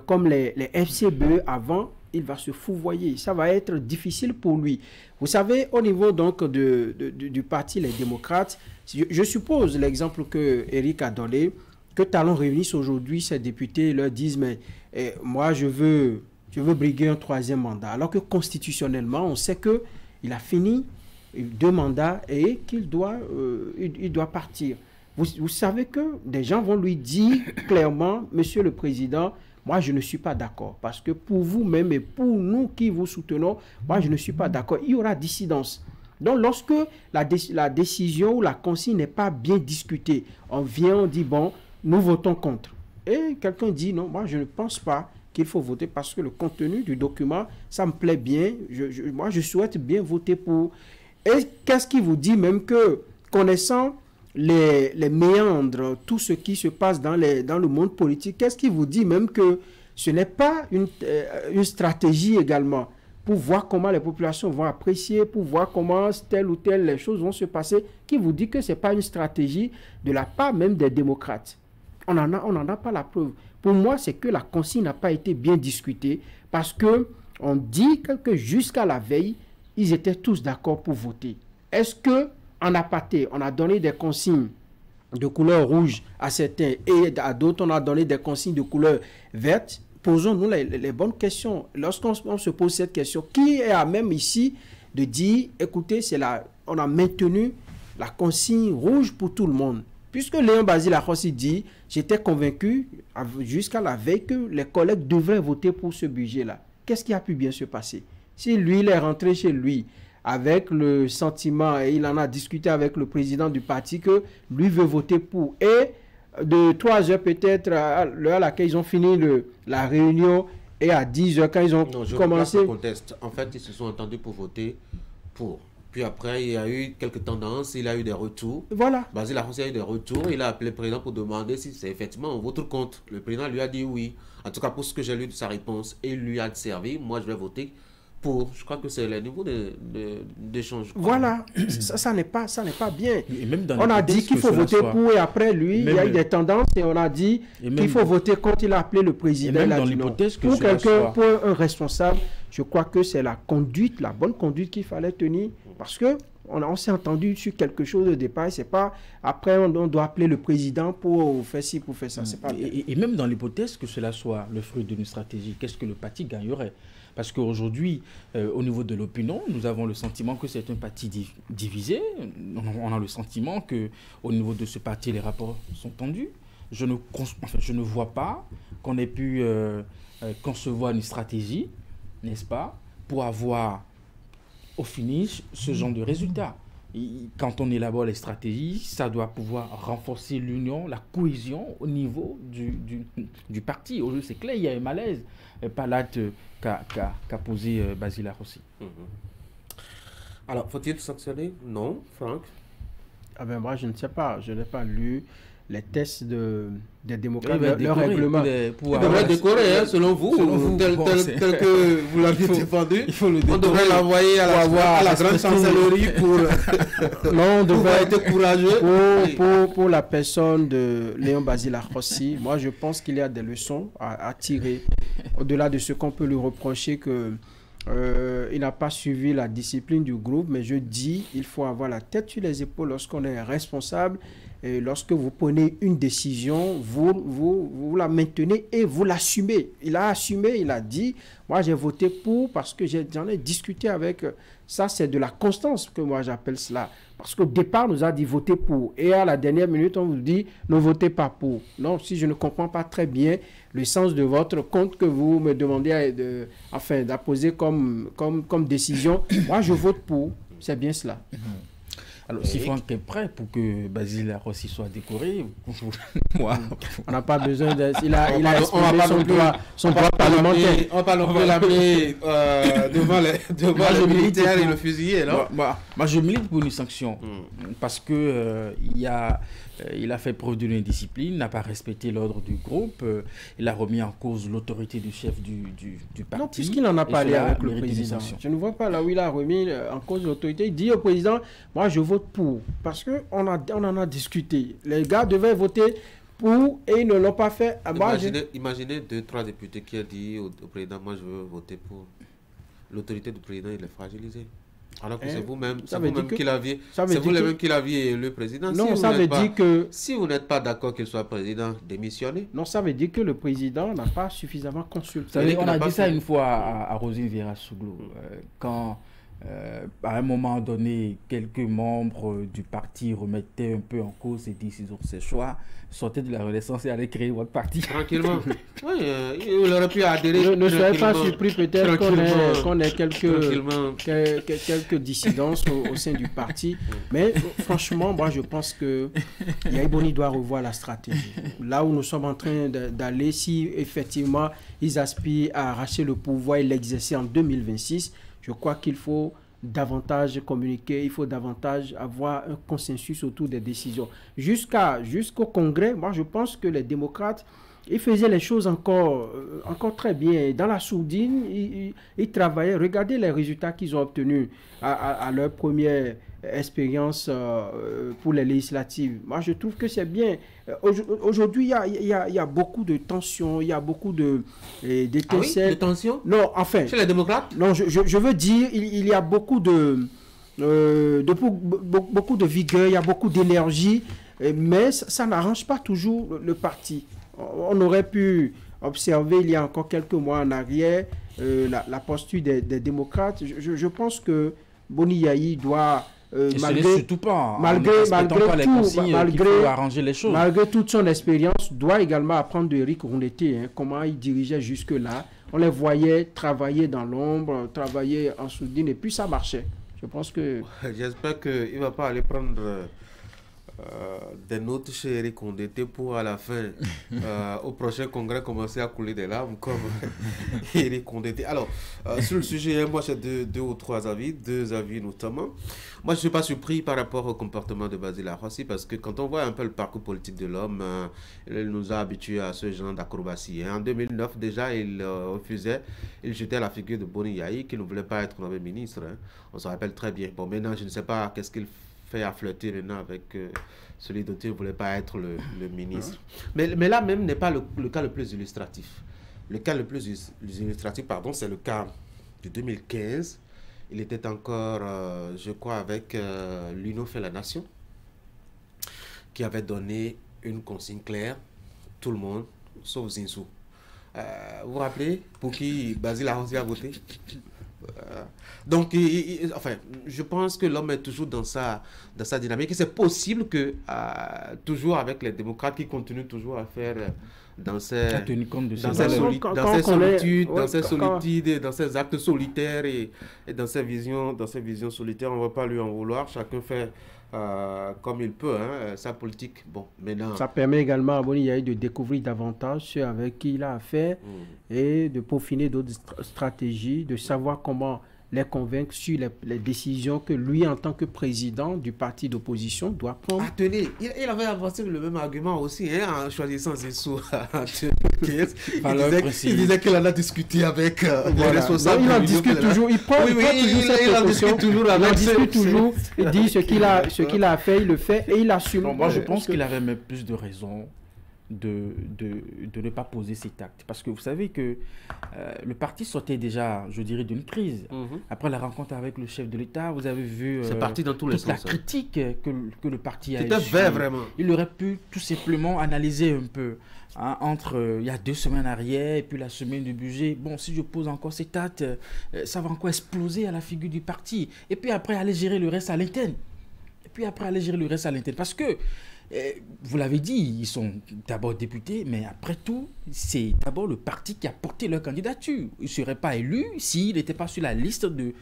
comme les FCBE avant, il va se fouvoyer. Ça va être difficile pour lui. Vous savez, au niveau donc du parti Les Démocrates, je suppose l'exemple que Eric a donné, que Talon réunisse aujourd'hui ses députés et leur disent, mais moi je veux briguer un 3e mandat. Alors que constitutionnellement, on sait qu'il a fini 2 mandats et qu'il doit partir. Vous savez que des gens vont lui dire clairement, Monsieur le Président, moi, je ne suis pas d'accord. Parce que pour vous-même et pour nous qui vous soutenons, moi, je ne suis pas d'accord. Il y aura dissidence. Donc, lorsque la décision ou la consigne n'est pas bien discutée, on vient, on dit, bon, nous votons contre. Et quelqu'un dit, non, moi, je ne pense pas qu'il faut voter parce que le contenu du document, ça me plaît bien. Moi, je souhaite bien voter pour. Et qu'est-ce qui vous dit même que, connaissant les méandres, tout ce qui se passe dans le monde politique, qu'est-ce qui vous dit même que ce n'est pas une stratégie également pour voir comment les populations vont apprécier, pour voir comment telle ou telle les choses vont se passer, qui vous dit que ce n'est pas une stratégie de la part même des démocrates? On n'en a pas la preuve. Pour moi, c'est que la consigne n'a pas été bien discutée parce qu'on dit que jusqu'à la veille, ils étaient tous d'accord pour voter. Est-ce que en aparté, on a donné des consignes de couleur rouge à certains et à d'autres, on a donné des consignes de couleur verte? Posons-nous les bonnes questions. Lorsqu'on se pose cette question, qui est à même ici de dire, écoutez, on a maintenu la consigne rouge pour tout le monde? Puisque Léon Basile Akossi dit, j'étais convaincu jusqu'à la veille que les collègues devraient voter pour ce budget-là. Qu'est-ce qui a pu bien se passer? Si lui, il est rentré chez lui avec le sentiment, et il en a discuté avec le président du parti, que lui veut voter pour. Et de 3 heures peut-être, à l'heure à laquelle ils ont fini la réunion, et à 10 heures, quand ils ont commencé... Non, je conteste. En fait, ils se sont entendus pour voter pour. Puis après, il y a eu quelques tendances, il a eu des retours. Voilà. Basile Arrossi a eu des retours, il a appelé le président pour demander si c'est effectivement un vote contre. Le président lui a dit oui. En tout cas, pour ce que j'ai lu de sa réponse, et lui a servi, moi je vais voter pour. Je crois que c'est le niveau d'échange. Voilà, ça n'est pas bien. Et même dans on a dit qu'il faut voter pour, et après lui, il y a eu des tendances, et on a dit qu'il faut voter contre. Il a appelé le président. Et même dans l'hypothèse que pour quelqu'un, pour un responsable, je crois que c'est la conduite, la bonne conduite qu'il fallait tenir, parce que on s'est entendu sur quelque chose de départ. C'est pas après on doit appeler le président pour faire ci, pour faire ça. C'est pas bien. Et même dans l'hypothèse que cela soit le fruit d'une stratégie, qu'est-ce que le parti gagnerait? Parce qu'aujourd'hui, au niveau de l'opinion, nous avons le sentiment que c'est un parti divisé. On a le sentiment qu'au niveau de ce parti, les rapports sont tendus. Je ne vois pas qu'on ait pu concevoir une stratégie, n'est-ce pas, pour avoir au finish ce genre de résultats. Quand on élabore les stratégies, ça doit pouvoir renforcer l'union, la cohésion au niveau du parti. Aujourd'hui, c'est clair, il y a un malaise. Pas l'acte qu'a posé Basile Arrossi. Alors, faut-il sanctionner? Non, Franck? Ah ben moi, je ne sais pas. Je n'ai pas lu les tests des démocrates, leur règlement. Il devrait décorer, hein, selon vous, tel que vous l'avez défendu. On devrait l'envoyer à la grande chancellerie pour... Non, on devrait être courageux. Pour la personne de Léon Basile Arrossi, moi je pense qu'il y a des leçons à tirer. Au-delà de ce qu'on peut lui reprocher que... il n'a pas suivi la discipline du groupe, mais je dis, il faut avoir la tête sur les épaules lorsqu'on est responsable. Et lorsque vous prenez une décision, vous la maintenez et vous l'assumez. Il a assumé, il a dit, moi j'ai voté pour parce que j'en ai discuté avec. Ça, c'est de la constance que moi j'appelle cela. Parce qu'au départ, on nous a dit voter pour. Et à la dernière minute, on vous dit ne votez pas pour. Non, si je ne comprends pas très bien le sens de votre compte que vous me demandez d'apposer comme décision, moi je vote pour. C'est bien cela. Alors, si Franck est prêt pour que Basile Arrossi soit décoré, moi, on n'a pas besoin de... Il a exprimé son droit parlementaire. On va pas non plus l'amener devant les militaires et le fusiller, non? Moi, je milite pour une sanction. Parce que il a fait preuve d'une indiscipline, n'a pas respecté l'ordre du groupe, il a remis en cause l'autorité du chef du parti. Non, puisqu'il en a parlé avec le président. Je ne vois pas là où il a remis en cause l'autorité. Il dit au président, moi je vote pour. Parce qu'on en a discuté. Les gars devaient voter pour et ils ne l'ont pas fait. Imaginez 2-3 députés qui ont dit au président, moi je veux voter pour. L'autorité du président, il est fragilisée. Alors que c'est vous-même qui l'aviez élu président. Non, ça veut dire que... Si vous n'êtes pas d'accord qu'il soit président, démissionnez. Non, ça veut dire que le président n'a pas suffisamment consulté. On a dit ça une fois à Rosine Vieira-Souglou. Quand, à un moment donné, quelques membres du parti remettaient un peu en cause ses décisions, ses choix, sortaient de la Renaissance et allaient créer votre parti. Tranquillement. Oui, il aurait pu adhérer. Ne soyez pas surpris peut-être qu'on ait quelques dissidences au sein du parti. Mais franchement, moi je pense que Yaïboni doit revoir la stratégie. Là où nous sommes en train d'aller, si effectivement ils aspirent à arracher le pouvoir et l'exercer en 2026, je crois qu'il faut davantage communiquer, il faut davantage avoir un consensus autour des décisions. Jusqu'au Congrès, moi je pense que les démocrates, ils faisaient les choses encore très bien. Dans la sourdine, ils travaillaient. Regardez les résultats qu'ils ont obtenus à leur première expérience pour les législatives. Moi, je trouve que c'est bien. Aujourd'hui, il y a beaucoup de tensions, il y a beaucoup d'étincelles. Ah oui, de tensions? Non, enfin... Chez les démocrates? Non, je veux dire, il y a beaucoup de vigueur, il y a beaucoup d'énergie, mais ça n'arrange pas toujours le parti. On aurait pu observer il y a encore quelques mois en arrière la posture des démocrates. Je pense que Boni Yayi doit... malgré toute son expérience, doit également apprendre de Eric Rouneté, comment il dirigeait jusque-là. On les voyait travailler dans l'ombre, travailler en sourdine, et puis ça marchait. Je pense que... J'espère qu'il ne va pas aller prendre des notes chez Eric Condé pour à la fin, au prochain congrès, commencer à couler des larmes comme Eric Condé. Alors, sur le sujet, moi j'ai deux ou trois avis, deux avis notamment. Moi je ne suis pas surpris par rapport au comportement de Basile Arrossi parce que quand on voit un peu le parcours politique de l'homme, il nous a habitués à ce genre d'acrobatie. En 2009 déjà, il refusait, il jetait la figure de Boni Yayi qui ne voulait pas être nommé ministre. On se rappelle très bien. Bon, maintenant je ne sais pas qu'est-ce qu'il fait à flirter maintenant avec celui dont il ne voulait pas être le ministre. Mais là même n'est pas le cas le plus illustratif. Le cas le plus illustratif, pardon, c'est le cas de 2015. Il était encore, je crois, avec l'Union fait la nation, qui avait donné une consigne claire, tout le monde, sauf Zinsou. Vous vous rappelez pour qui Basile Arrossi a voté? Donc, enfin, je pense que l'homme est toujours dans sa dynamique. Et c'est possible que, toujours avec les démocrates qui continuent toujours à faire dans ces solitudes, dans ces actes solitaires et dans ces visions solitaires, on ne va pas lui en vouloir. Chacun fait comme il peut, sa politique. Bon, maintenant... Ça permet également à Boni Yayi de découvrir davantage ceux avec qui il a affaire et de peaufiner d'autres stratégies, de savoir comment les convaincre sur les décisions que lui, en tant que président du parti d'opposition, doit prendre. Tenez, il avait avancé le même argument aussi en choisissant Zinsou en 2015. Il disait qu'il en a discuté avec les responsables. Il en discute toujours, il prend toujours cette précaution. Il dit ce qu'il a fait, il le fait et il assume. Bon, moi, je pense qu'il avait même plus de raisons de ne pas poser cet acte. Parce que vous savez que le parti sortait déjà, je dirais, d'une crise. Après la rencontre avec le chef de l'État, vous avez vu c'est parti dans tous les toute la critique que le parti a eu. C'était vrai, vraiment. Il aurait pu tout simplement analyser un peu entre il y a 2 semaines arrière et puis la semaine du budget. Bon, si je pose encore cet acte, ça va encore exploser à la figure du parti. Et puis après, aller gérer le reste à l'interne. Parce que vous l'avez dit, ils sont d'abord députés, mais après tout, c'est d'abord le parti qui a porté leur candidature. Il ne serait pas élu s'il n'était pas sur la liste de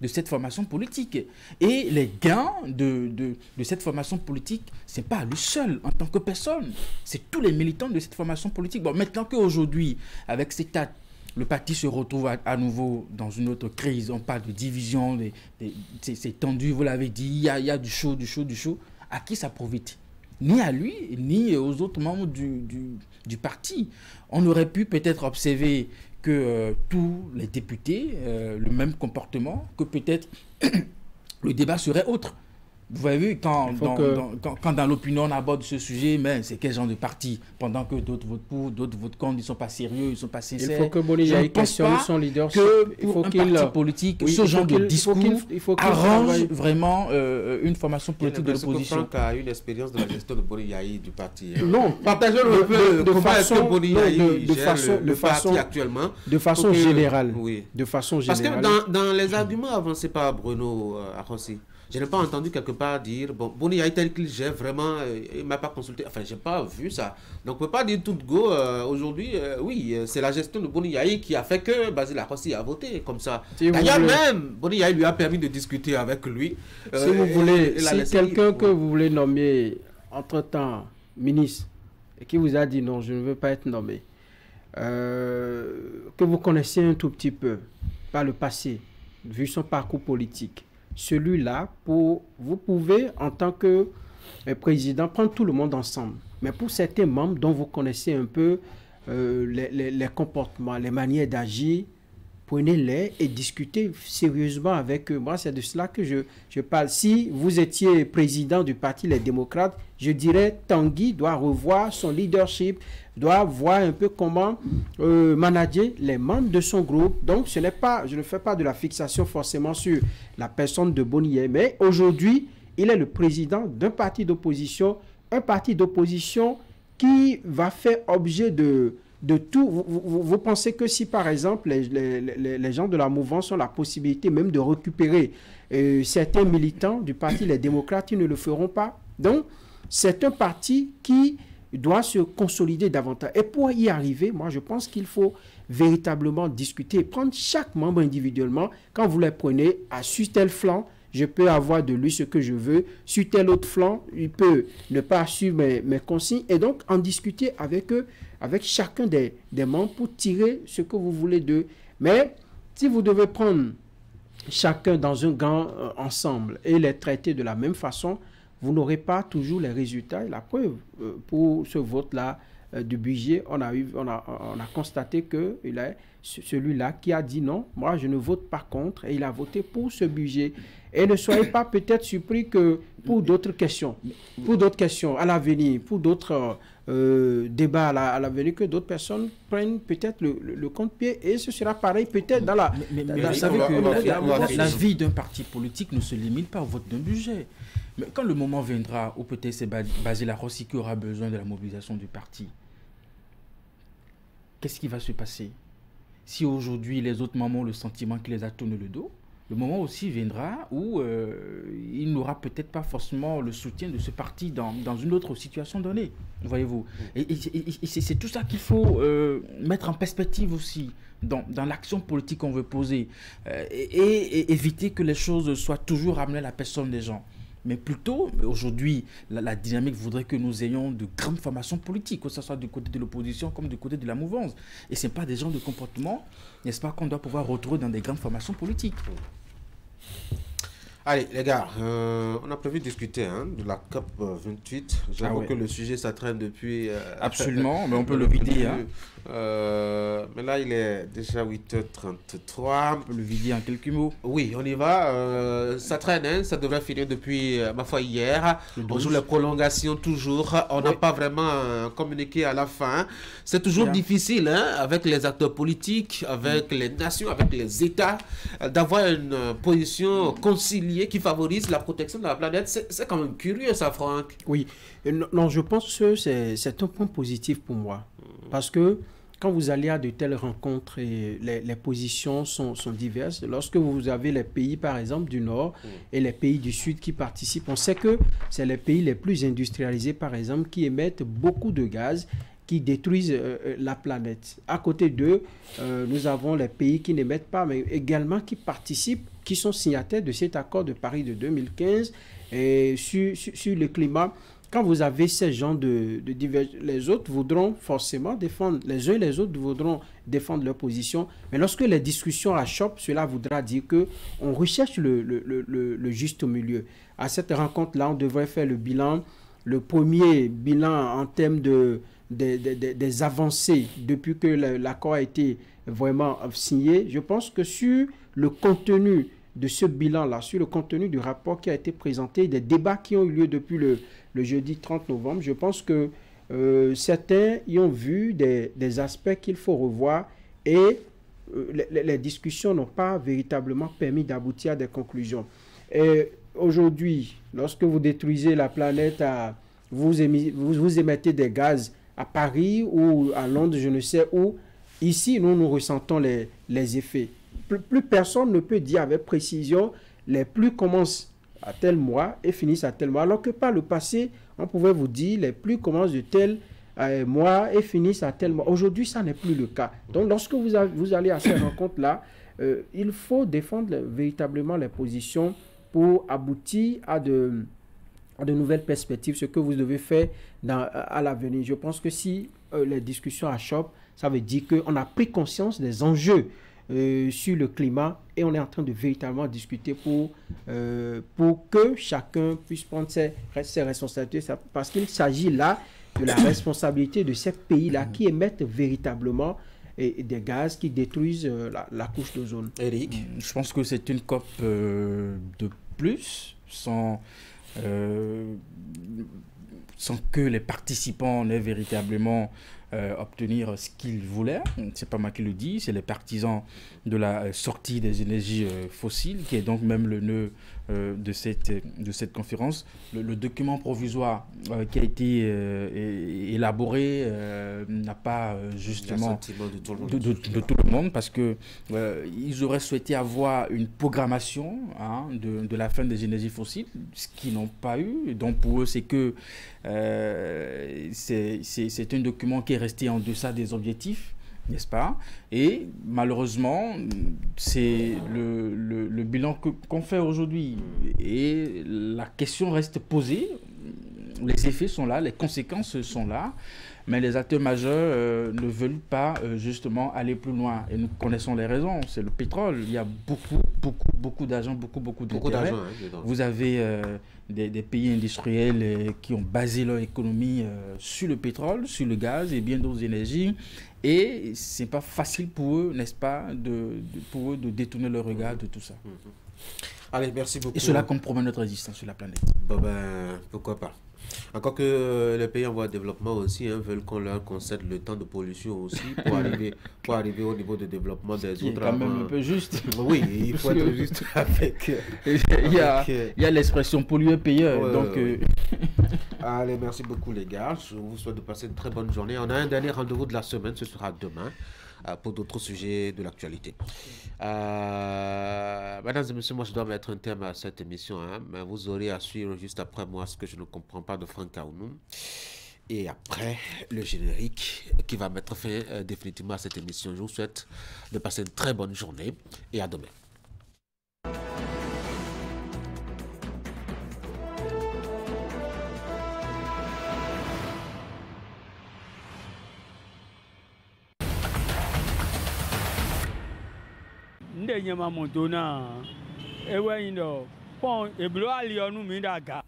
cette formation politique. Et les gains de cette formation politique, ce n'est pas lui seul en tant que personne. C'est tous les militants de cette formation politique. Bon, maintenant qu'aujourd'hui, avec cet acte, le parti se retrouve à nouveau dans une autre crise. On parle de division, c'est tendu, vous l'avez dit, il y a du chaud. À qui ça profite? Ni à lui, ni aux autres membres du parti. On aurait pu peut-être observer que tous les députés, le même comportement, que peut-être le débat serait autre. Vous avez vu, quand dans l'opinion on aborde ce sujet, mais c'est quel genre de parti? Pendant que d'autres votent pour, d'autres votent contre, ils ne sont pas sérieux, ils ne sont pas sincères. Il faut que Boni Yayi questionne son leadership. Pour un parti politique, ce genre de discours arrange vraiment une formation politique de l'opposition. Franck a eu l'expérience de la gestion de Boni Yayi du parti. Non, partagez-le un peu comment est-ce que Boni Yayi gère le parti actuellement. De façon générale. Parce que dans les arguments avancés par Bruno Arrossi, je n'ai pas entendu quelque part dire, bon, Boni Yayi tel qu'il gère vraiment, il ne m'a pas consulté. Enfin, je n'ai pas vu ça. Donc, on ne peut pas dire tout go aujourd'hui. Oui, c'est la gestion de Boni Yayi qui a fait que Basile Arrossi a voté comme ça. D'ailleurs, même, Boni Yayi lui a permis de discuter avec lui. Si vous voulez, si quelqu'un que vous voulez nommer entre-temps ministre et qui vous a dit non, je ne veux pas être nommé, que vous connaissez un tout petit peu par le passé, vu son parcours politique, celui-là, vous pouvez, en tant que président, prendre tout le monde ensemble. Mais pour certains membres dont vous connaissez un peu les comportements, les manières d'agir, prenez-les et discutez sérieusement avec eux. Moi, c'est de cela que je parle. Si vous étiez président du parti Les Démocrates, je dirais Tanguy doit revoir son leadership, doit voir un peu comment manager les membres de son groupe. Donc, je ne fais pas de la fixation forcément sur la personne de Boni Yayi, mais aujourd'hui, il est le président d'un parti d'opposition, un parti d'opposition qui va faire objet de tout. Vous pensez que si, par exemple, les gens de la mouvance ont la possibilité même de récupérer certains militants du parti Les Démocrates, ils ne le feront pas. Donc, c'est un parti qui doit se consolider davantage. Et pour y arriver, moi, je pense qu'il faut véritablement discuter, prendre chaque membre individuellement. Quand vous les prenez, sur tel flanc, je peux avoir de lui ce que je veux. Sur tel autre flanc, il peut ne pas suivre mes consignes. Et donc, en discuter avec eux, avec chacun des membres pour tirer ce que vous voulez d'eux. Mais si vous devez prendre chacun dans un gang ensemble et les traiter de la même façon, vous n'aurez pas toujours les résultats. Et la preuve, pour ce vote-là du budget, on a constaté que celui-là qui a dit non, moi je ne vote pas contre, et il a voté pour ce budget. Et ne soyez pas peut-être surpris que pour d'autres questions à l'avenir, pour d'autres débats à l'avenir, que d'autres personnes prennent peut-être le contre-pied, et ce sera pareil peut-être dans la... Vous savez que la vie d'un parti politique ne se limite pas au vote d'un budget. Mais quand le moment viendra où peut-être c'est Basile Arossi qui aura besoin de la mobilisation du parti, qu'est-ce qui va se passer? Si aujourd'hui les autres mamans ont le sentiment qu'il les a tourné le dos, le moment aussi viendra où il n'aura peut-être pas forcément le soutien de ce parti dans une autre situation donnée, voyez-vous. Et c'est tout ça qu'il faut mettre en perspective aussi dans l'action politique qu'on veut poser, et éviter que les choses soient toujours ramenées à la personne des gens. Mais plutôt, aujourd'hui, la dynamique voudrait que nous ayons de grandes formations politiques, que ce soit du côté de l'opposition comme du côté de la mouvance. Et ce n'est pas des gens de comportement, n'est-ce pas, qu'on doit pouvoir retrouver dans des grandes formations politiques. Allez, les gars, on a prévu de discuter de la COP 28. J'avoue que le sujet, ça traîne depuis... Absolument, mais on peut le vider. Mais là, il est déjà 8h33. On peut le vider en quelques mots. Oui, on y va. Ça traîne, ça devrait finir depuis, ma foi, hier. On joue les prolongations toujours. On n'a pas vraiment communiqué à la fin. C'est toujours difficile, avec les acteurs politiques, avec les nations, avec les États, d'avoir une position conciliée qui favorise la protection de la planète. C'est quand même curieux, ça, Franck. Oui. Non, je pense que c'est un point positif pour moi. Parce que quand vous allez à de telles rencontres, et les positions sont diverses. Lorsque vous avez les pays, par exemple, du Nord et les pays du Sud qui participent, on sait que c'est les pays les plus industrialisés, par exemple, qui émettent beaucoup de gaz, qui détruisent la planète. À côté d'eux, nous avons les pays qui n'émettent pas, mais également qui participent, qui sont signataires de cet accord de Paris de 2015 et sur le climat. Quand vous avez ces gens les autres voudront forcément défendre, les uns et les autres voudront défendre leur position, mais lorsque les discussions achoppent, cela voudra dire qu'on recherche le juste milieu. À cette rencontre-là, on devrait faire le bilan, le premier bilan en termes des avancées depuis que l'accord a été vraiment signé. Je pense que sur le contenu de ce bilan-là, sur le contenu du rapport qui a été présenté, des débats qui ont eu lieu depuis le jeudi 30 novembre, je pense que certains y ont vu des aspects qu'il faut revoir, et les discussions n'ont pas véritablement permis d'aboutir à des conclusions. Et aujourd'hui, lorsque vous détruisez la planète, vous émettez des gaz à Paris ou à Londres, je ne sais où, ici, nous ressentons les effets. Plus personne ne peut dire avec précision, les pluies commencent à tel mois et finissent à tel mois, alors que par le passé, on pouvait vous dire, les pluies commencent de tel mois et finissent à tel mois. Aujourd'hui, ça n'est plus le cas. Donc, lorsque vous allez à ces rencontres-là, il faut défendre véritablement les positions pour aboutir à de nouvelles perspectives, ce que vous devez faire à l'avenir. Je pense que si les discussions achoppent, ça veut dire qu'on a pris conscience des enjeux sur le climat, et on est en train de véritablement discuter pour que chacun puisse prendre ses responsabilités, parce qu'il s'agit là de la responsabilité de ces pays-là qui émettent véritablement des gaz qui détruisent la couche d'ozone. Eric, je pense que c'est une COP de plus, sans que les participants n'aient véritablement obtenir ce qu'ils voulaient. C'est pas moi qui le dis, c'est les partisans de la sortie des énergies fossiles, qui est donc même le nœud de cette conférence. Le document provisoire qui a été élaboré n'a pas justement de tout le monde. De tout le monde, parce que ils auraient souhaité avoir une programmation de la fin des énergies fossiles, ce qu'ils n'ont pas eu. Et donc pour eux, c'est que c'est un document qui est resté en deçà des objectifs, n'est-ce pas? Et malheureusement, c'est le bilan qu'on fait aujourd'hui. Et la question reste posée. Les effets sont là, les conséquences sont là, mais les acteurs majeurs ne veulent pas justement aller plus loin. Et nous connaissons les raisons. C'est le pétrole. Il y a beaucoup d'argent, beaucoup d'intérêt. Vous avez des pays industriels qui ont basé leur économie sur le pétrole, sur le gaz et bien d'autres énergies. Et ce n'est pas facile pour eux, n'est-ce pas, pour eux de détourner leur regard de tout ça. Allez, merci beaucoup. Et cela compromet notre existence sur la planète. Bon ben, pourquoi pas. Encore que les pays en voie de développement aussi veulent qu'on leur concède le temps de pollution aussi pour arriver au niveau de développement des autres. C'est quand même un peu juste. Oui, il faut être juste avec. Il y a l'expression pollueur-payeur. Ouais, donc, ouais. Allez, merci beaucoup les gars. Je vous souhaite de passer une très bonne journée. On a un dernier rendez-vous de la semaine, ce sera demain. Pour d'autres sujets de l'actualité. Mesdames et messieurs, moi je dois mettre un terme à cette émission, mais vous aurez à suivre juste après moi ce que je ne comprends pas de Franck Aounou. Et après le générique qui va mettre fin définitivement à cette émission. Je vous souhaite de passer une très bonne journée et à demain.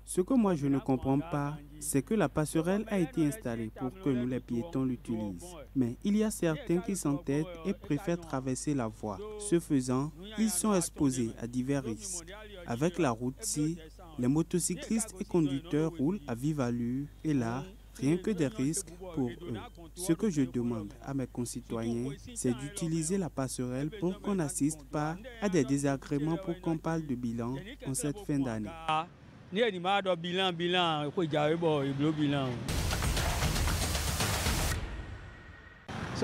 Ce que moi je ne comprends pas, c'est que la passerelle a été installée pour que nous les piétons l'utilisent. Mais il y a certains qui s'entêtent et préfèrent traverser la voie. Ce faisant, ils sont exposés à divers risques. Avec la route-ci, les motocyclistes et conducteurs roulent à vive allure et là, rien que des risques pour eux. Ce que je demande à mes concitoyens, c'est d'utiliser la passerelle pour qu'on n'assiste pas à des désagréments pour qu'on parle de bilan en cette fin d'année. Ce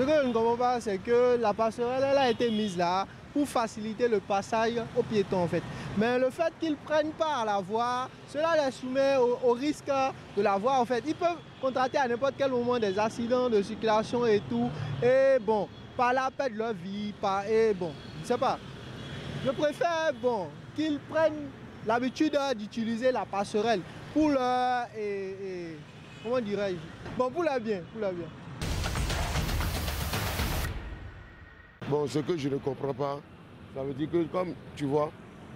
que je ne comprends pas, c'est que la passerelle elle a été mise là pour faciliter le passage aux piétons en fait. Mais le fait qu'ils ne prennent pas à la voie, cela les soumet au risque de la voie en fait. Ils peuvent contracter à n'importe quel moment des accidents de circulation et tout. Et bon, par là perdre leur vie, et bon, je ne sais pas. Je préfère bon, qu'ils prennent l'habitude d'utiliser la passerelle pour leur... comment dirais-je? Bon, pour leur bien, pour leur bien. Bon, ce que je ne comprends pas, ça veut dire que comme tu vois,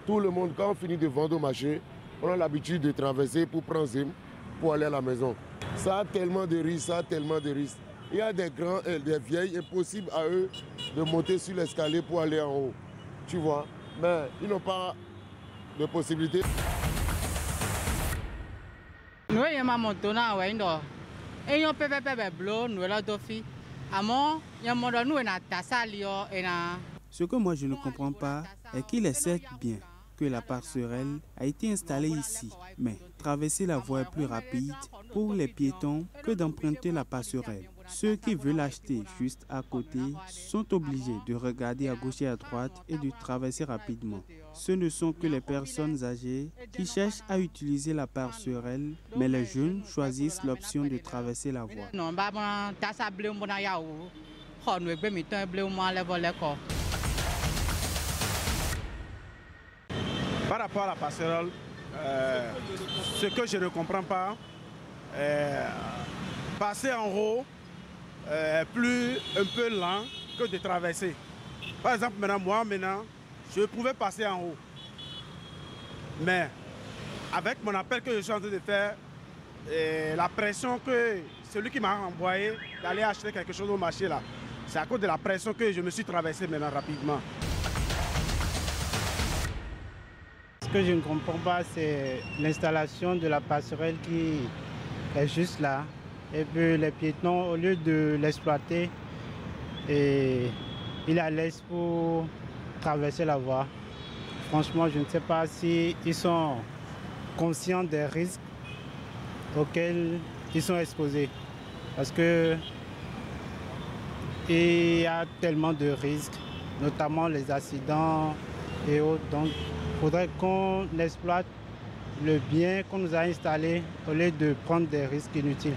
tout le monde, quand on finit de vendre au marché, on a l'habitude de traverser pour prendre Zim, pour aller à la maison. Ça a tellement de risques, ça a tellement de risques. Il y a des grands et des vieilles, impossible à eux de monter sur l'escalier pour aller en haut. Tu vois, mais ils n'ont pas de possibilité. Ce que moi je ne comprends pas est qu'il est certes bien que la passerelle a été installée ici, mais traverser la voie est plus rapide pour les piétons que d'emprunter la passerelle. Ceux qui veulent acheter juste à côté sont obligés de regarder à gauche et à droite et de traverser rapidement. Ce ne sont que les personnes âgées qui cherchent à utiliser la passerelle, mais les jeunes choisissent l'option de traverser la voie. Par rapport à la passerelle, ce que je ne comprends pas, passer en haut est un peu lent que de traverser. Par exemple, maintenant, je pouvais passer en haut. Mais avec mon appel que je suis en train de faire, la pression que celui qui m'a envoyé d'aller acheter quelque chose au marché là, c'est à cause de la pression que je me suis traversé maintenant rapidement. Ce que je ne comprends pas, c'est l'installation de la passerelle qui est juste là. Et puis les piétons, au lieu de l'exploiter, ils la laissent pour traverser la voie. Franchement, je ne sais pas s'ils sont conscients des risques auxquels ils sont exposés. Parce que Et il y a tellement de risques, notamment les accidents et autres. Donc, il faudrait qu'on exploite le bien qu'on nous a installé au lieu de prendre des risques inutiles.